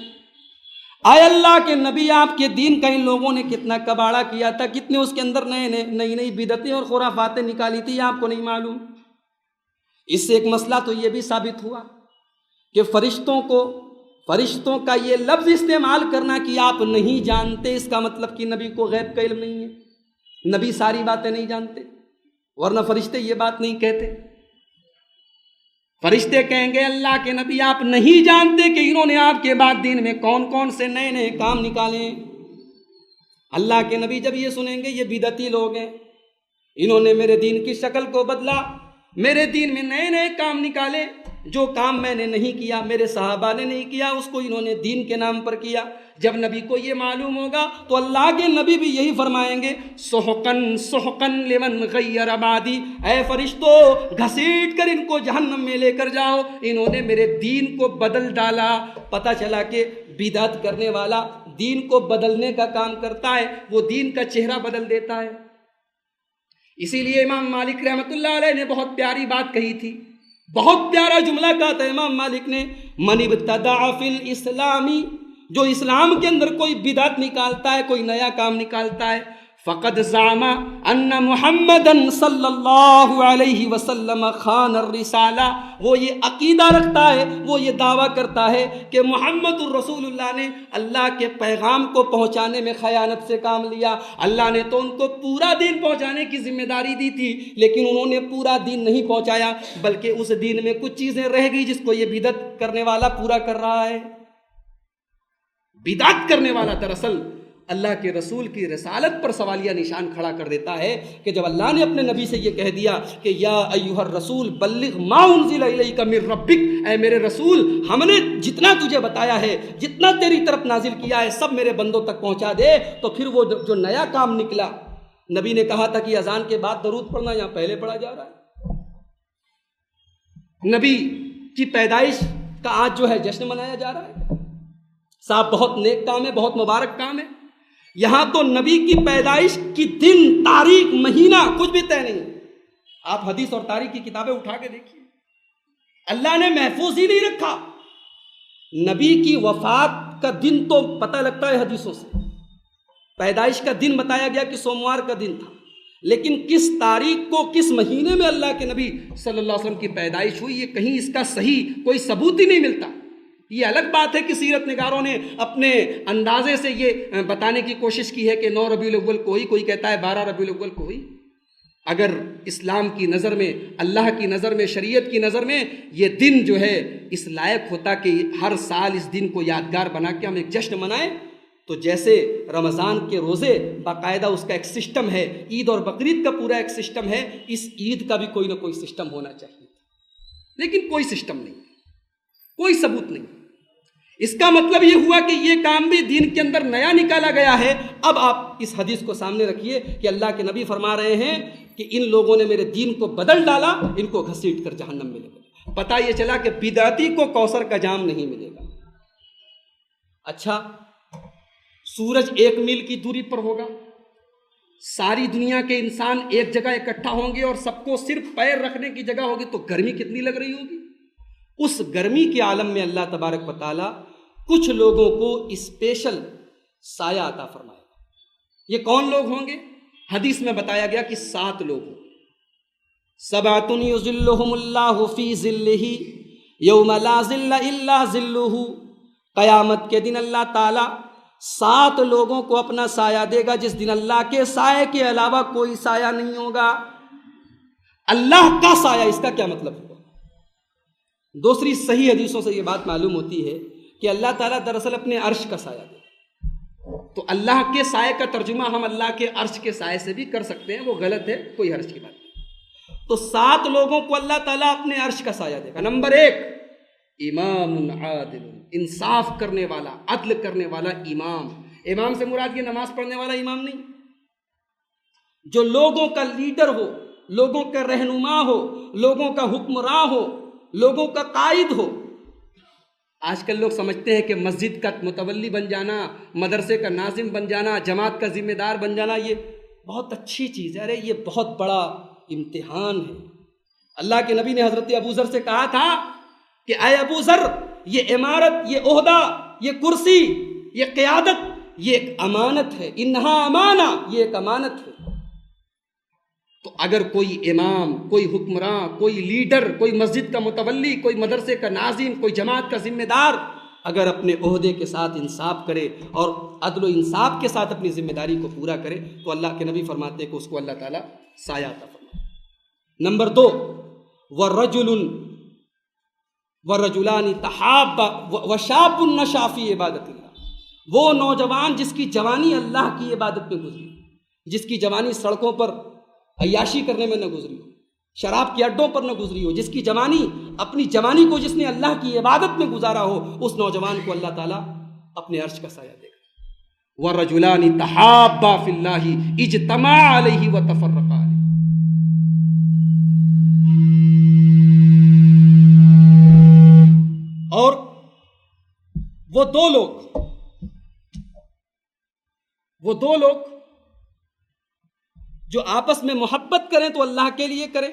اے اللہ کے نبی آپ کے دین کا ان لوگوں نے کتنا کباڑا کیا تھا، کتنے اس کے اندر نئی نئی بدعتیں اور خرافاتیں نکالی تھی، آپ کو نہیں معلوم۔ اس سے ایک مسئلہ تو یہ بھی ثابت ہوا کہ فرشتوں کا یہ لفظ استعمال کرنا کہ آپ نہیں جانتے، اس کا مطلب کہ نبی کو غیب کا علم نہیں ہے، نبی ساری باتیں نہیں جانتے، ورنہ فرشتے یہ بات نہیں کہتے۔ فرشتے کہیں گے اللہ کے نبی آپ نہیں جانتے کہ انہوں نے آپ کے بعد دین میں کون کون سے نئے نئے کام نکالے ہیں۔ اللہ کے نبی جب یہ سنیں گے یہ بدعتی لوگ ہیں، انہوں نے میرے دین کی شکل کو بدلا، میرے دین میں نئے نئے کام نکالے، جو کام میں نے نہیں کیا، میرے صحابہ نے نہیں کیا، اس کو انہوں نے دین کے نام پر کیا۔ جب نبی کو یہ معلوم ہوگا تو اللہ کے نبی بھی یہی فرمائیں گے سحقن سحقن لمن غیر بعدی، اے فرشتو گھسیٹ کر ان کو جہنم میں لے کر جاؤ، انہوں نے میرے دین کو بدل ڈالا۔ پتہ چلا کہ بدعت کرنے والا دین کو بدلنے کا کام کرتا ہے، وہ دین کا چہرہ بدل دیتا ہے۔ اسی لیے امام مالک رحمۃ اللہ علیہ نے بہت پیاری بات کہی تھی، بہت پیارا جملہ کہا تھا امام مالک نے، من ابتدع فی الاسلامی، جو اسلام کے اندر کوئی بدعت نکالتا ہے، کوئی نیا کام نکالتا ہے، فقد زعم ان محمدا صلی اللہ علیہ وسلم خان الرسالہ، وہ یہ عقیدہ رکھتا ہے، وہ یہ دعویٰ کرتا ہے کہ محمد الرسول اللہ نے اللہ کے پیغام کو پہنچانے میں خیانت سے کام لیا۔ اللہ نے تو ان کو پورا دین پہنچانے کی ذمہ داری دی تھی، لیکن انہوں نے پورا دین نہیں پہنچایا، بلکہ اس دین میں کچھ چیزیں رہ گئی جس کو یہ بدعت کرنے والا پورا کر رہا ہے۔ بدعت کرنے والا دراصل اللہ کے رسول کی رسالت پر سوالیہ نشان کھڑا کر دیتا ہے کہ جب اللہ نے اپنے نبی سے یہ کہہ دیا کہ یا ایھا الرسول بلغ ما انزل الیک من ربک، اے میرے رسول ہم نے جتنا تجھے بتایا ہے، جتنا تیری طرف نازل کیا ہے، سب میرے بندوں تک پہنچا دے، تو پھر وہ جو نیا کام نکلا، نبی نے کہا تھا کہ اذان کے بعد درود پڑھنا یہاں پہلے پڑھا جا رہا ہے۔ نبی کی پیدائش کا آج جو ہے جشن منایا جا رہا ہے، صاحب بہت نیک کام ہے، بہت مبارک کام ہے۔ یہاں تو نبی کی پیدائش کی دن، تاریخ، مہینہ کچھ بھی طے نہیں۔ آپ حدیث اور تاریخ کی کتابیں اٹھا کے دیکھیے، اللہ نے محفوظ ہی نہیں رکھا۔ نبی کی وفات کا دن تو پتہ لگتا ہے حدیثوں سے، پیدائش کا دن بتایا گیا کہ سوموار کا دن تھا، لیکن کس تاریخ کو کس مہینے میں اللہ کے نبی صلی اللہ علیہ وسلم کی پیدائش ہوئی، یہ کہیں اس کا صحیح کوئی ثبوت ہی نہیں ملتا۔ یہ الگ بات ہے کہ سیرت نگاروں نے اپنے اندازے سے یہ بتانے کی کوشش کی ہے کہ 9 ربیع الاول کو ہوئی، کوئی کہتا ہے 12 ربیع الاول کو ہوئی۔ اگر اسلام کی نظر میں، اللہ کی نظر میں، شریعت کی نظر میں یہ دن جو ہے اس لائق ہوتا کہ ہر سال اس دن کو یادگار بنا کے ہم ایک جشن منائیں، تو جیسے رمضان کے روزے باقاعدہ اس کا ایک سسٹم ہے، عید اور بقرعید کا پورا ایک سسٹم ہے، اس عید کا بھی کوئی نہ کوئی سسٹم ہونا چاہیے، لیکن کوئی سسٹم نہیں، کوئی ثبوت نہیں۔ اس کا مطلب یہ ہوا کہ یہ کام بھی دین کے اندر نیا نکالا گیا ہے۔ اب آپ اس حدیث کو سامنے رکھیے کہ اللہ کے نبی فرما رہے ہیں کہ ان لوگوں نے میرے دین کو بدل ڈالا، ان کو گھسیٹ کر جہنم میں لے گئے۔ پتہ یہ چلا کہ بدعتی کو کوثر کا جام نہیں ملے گا۔ اچھا، سورج 1 میل کی دوری پر ہوگا، ساری دنیا کے انسان ایک جگہ اکٹھا ہوں گے اور سب کو صرف پیر رکھنے کی جگہ ہوگی، تو گرمی کتنی لگ رہی ہوگی۔ اس گرمی کے عالم میں اللہ تبارک و تعالیٰ کچھ لوگوں کو اسپیشل سایہ عطا فرمائے گا۔ یہ کون لوگ ہوں گے؟ حدیث میں بتایا گیا کہ 7 لوگ سبعۃ یظلھم اللہ فی ظلہ یوم لا ظل الا ظلہ، قیامت کے دن اللہ تعالی 7 لوگوں کو اپنا سایہ دے گا جس دن اللہ کے سائے کے علاوہ کوئی سایہ نہیں ہوگا۔ اللہ کا سایہ، اس کا کیا مطلب ہوا؟ دوسری صحیح حدیثوں سے یہ بات معلوم ہوتی ہے کہ اللہ تعالیٰ دراصل اپنے عرش کا سایہ دے گا۔ تو اللہ کے سائے کا ترجمہ ہم اللہ کے عرش کے سائے سے بھی کر سکتے ہیں، وہ غلط ہے، کوئی حرج کی بات نہیں۔ تو 7 لوگوں کو اللہ تعالیٰ اپنے عرش کا سایہ دے گا۔ نمبر 1، امام عادل، انصاف کرنے والا، عدل کرنے والا امام۔ امام سے مراد یہ نماز پڑھنے والا امام نہیں، جو لوگوں کا لیڈر ہو، لوگوں کا رہنما ہو، لوگوں کا حکمراں ہو، لوگوں کا قائد ہو۔ آج کل لوگ سمجھتے ہیں کہ مسجد کا متولی بن جانا، مدرسے کا ناظم بن جانا، جماعت کا ذمہ دار بن جانا یہ بہت اچھی چیز ہے۔ ارے یہ بہت بڑا امتحان ہے۔ اللہ کے نبی نے حضرت ابو ذر سے کہا تھا کہ اے ابو ذر، یہ عمارت، یہ عہدہ، یہ کرسی، یہ قیادت، یہ ایک امانت ہے، انہا امانہ، یہ ایک امانت ہے۔ تو اگر کوئی امام، کوئی حکمراں، کوئی لیڈر، کوئی مسجد کا متولی، کوئی مدرسے کا ناظم، کوئی جماعت کا ذمہ دار اگر اپنے عہدے کے ساتھ انصاف کرے اور عدل و انصاف کے ساتھ اپنی ذمہ داری کو پورا کرے تو اللہ کے نبی فرماتے ہیں کہ اس کو اللہ تعالیٰ سایہ عطا فرمائے۔ نمبر 2، وَالرَّجُلَانِ تَحَابَّا وَشَابٌ نَشَأَ فِي عِبَادَةِ اللَّهِ، وہ نوجوان جس کی جوانی اللہ کی عبادت میں گزری، جس کی جوانی سڑکوں پر عیاشی کرنے میں نہ گزری ہو، شراب کے اڈوں پر نہ گزری ہو، جس کی جوانی، اپنی جوانی کو جس نے اللہ کی عبادت میں گزارا ہو، اس نوجوان کو اللہ تعالیٰ اپنے عرش کا سایہ دے گا۔ وَالرَّجُلَانِ تَحَابَّا فِي اللَّهِ اجْتَمَعَا عَلَيْهِ وَتَفَرَّقَا عَلَيْهِ، اور وہ دو لوگ جو آپس میں محبت کریں تو اللہ کے لیے کریں،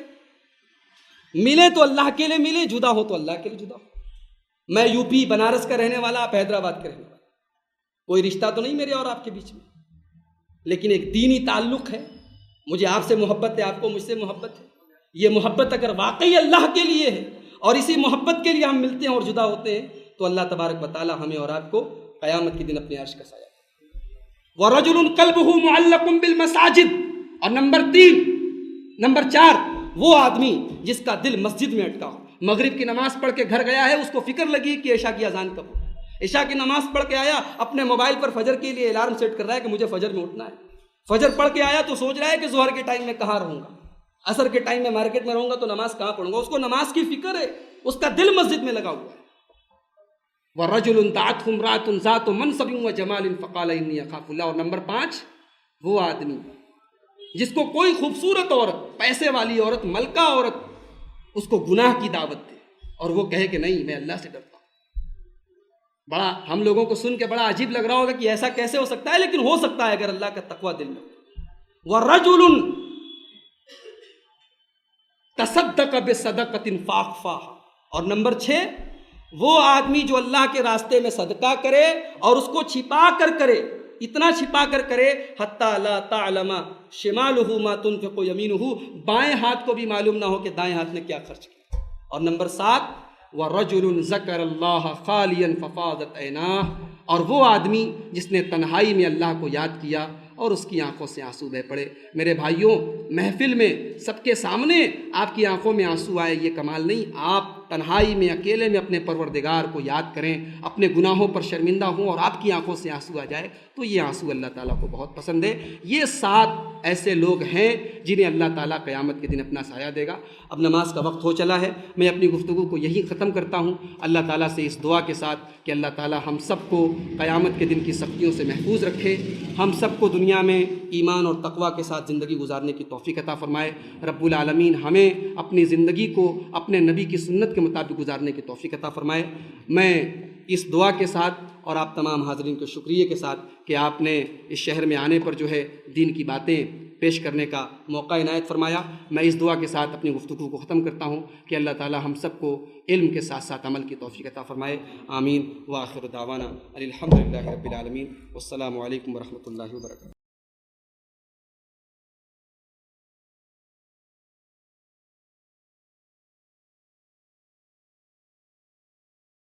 ملے تو اللہ کے لیے ملے، جدا ہو تو اللہ کے لیے جدا ہو۔ میں یو پی بنارس کا رہنے والا، آپ حیدرآباد کے رہنے والا، کوئی رشتہ تو نہیں میرے اور آپ کے بیچ میں، لیکن ایک دینی تعلق ہے، مجھے آپ سے محبت ہے، آپ کو مجھ سے محبت ہے۔ یہ محبت اگر واقعی اللہ کے لیے ہے اور اسی محبت کے لیے ہم ملتے ہیں اور جدا ہوتے ہیں تو اللہ تبارک و تعالی ہمیں اور آپ کو قیامت کے دن اپنے عرش کا سایہ دے گا۔ وَرَجُلٌ قَلْبُهُ مُعَلَّقٌ بِالْمَسَاجِدِ، اور نمبر 4، وہ آدمی جس کا دل مسجد میں اٹکا ہو، مغرب کی نماز پڑھ کے گھر گیا ہے، اس کو فکر لگی کہ عشاء کی اذان کب ہو، عشاء کی نماز پڑھ کے آیا، اپنے موبائل پر فجر کے لیے الارم سیٹ کر رہا ہے کہ مجھے فجر میں اٹھنا ہے، فجر پڑھ کے آیا تو سوچ رہا ہے کہ ظہر کے ٹائم میں کہاں رہوں گا، عصر کے ٹائم میں مارکیٹ میں رہوں گا تو نماز کہاں پڑھوں گا، اس کو نماز کی فکر ہے، اس کا دل مسجد میں لگا ہوا ہے۔ وَرَجُلٌ دَعَتْهُ امْرَأَةٌ ذَاتُ مَنْصَبٍ وَجَمَالٍ فَقَالَ إِنِّي أَخَافُ اللَّهَ، اور نمبر 5، وہ آدمی جس کو کوئی خوبصورت عورت، پیسے والی عورت، ملکہ عورت اس کو گناہ کی دعوت دے اور وہ کہے کہ نہیں میں اللہ سے ڈرتا ہوں۔ بڑا ہم لوگوں کو سن کے بڑا عجیب لگ رہا ہوگا کہ ایسا کیسے ہو سکتا ہے، لیکن ہو سکتا ہے اگر اللہ کا تقوی دل میں ہو۔ وَرَجُلٌ تَصَدَّقَ بِصَدَقَةٍ فَأَخْفَاهَا، اور نمبر 6، وہ آدمی جو اللہ کے راستے میں صدقہ کرے اور اس کو چھپا کر کرے، اتنا چھپا کر کرے حتی لا تعلم شمالہ ما تنفق یمینہ، بائیں ہاتھ کو بھی معلوم نہ ہو کہ دائیں ہاتھ نے کیا خرچ کیا۔ اور نمبر 7، وَرَجُلٌ ذَكَرَ اللَّهَ خَالِيًا فَفَاضَتْ عَيْنَاهُ، اور وہ آدمی جس نے تنہائی میں اللہ کو یاد کیا اور اس کی آنکھوں سے آنسو بہہ پڑے۔ میرے بھائیوں، محفل میں سب کے سامنے آپ کی آنکھوں میں آنسو آئے یہ کمال نہیں، آپ تنہائی میں اکیلے میں اپنے پروردگار کو یاد کریں، اپنے گناہوں پر شرمندہ ہوں اور آپ کی آنکھوں سے آنسو آ جائے تو یہ آنسو اللہ تعالیٰ کو بہت پسند ہے۔ یہ 7 ایسے لوگ ہیں جنہیں اللہ تعالیٰ قیامت کے دن اپنا سایہ دے گا۔ اب نماز کا وقت ہو چلا ہے، میں اپنی گفتگو کو یہی ختم کرتا ہوں، اللہ تعالیٰ سے اس دعا کے ساتھ کہ اللہ تعالیٰ ہم سب کو قیامت کے دن کی سختیوں سے محفوظ رکھے، ہم سب کو دنیا میں ایمان اور تقوی کے ساتھ زندگی گزارنے کی توفیق عطا فرمائے۔ رب العالمین ہمیں اپنی زندگی کو اپنے نبی کی سنت کے مطابق گزارنے کی توفیق عطا فرمائے۔ میں اس دعا کے ساتھ اور آپ تمام حاضرین کے شکریہ کے ساتھ کہ آپ نے اس شہر میں آنے پر جو ہے دین کی باتیں پیش کرنے کا موقع عنایت فرمایا، میں اس دعا کے ساتھ اپنی گفتگو کو ختم کرتا ہوں کہ اللہ تعالی ہم سب کو علم کے ساتھ ساتھ عمل کی توفیق عطا فرمائے۔ آمین۔ وآخر دعوانا الحمدللہ رب العالمین، والسلام علیکم ورحمۃ اللہ وبرکاتہ۔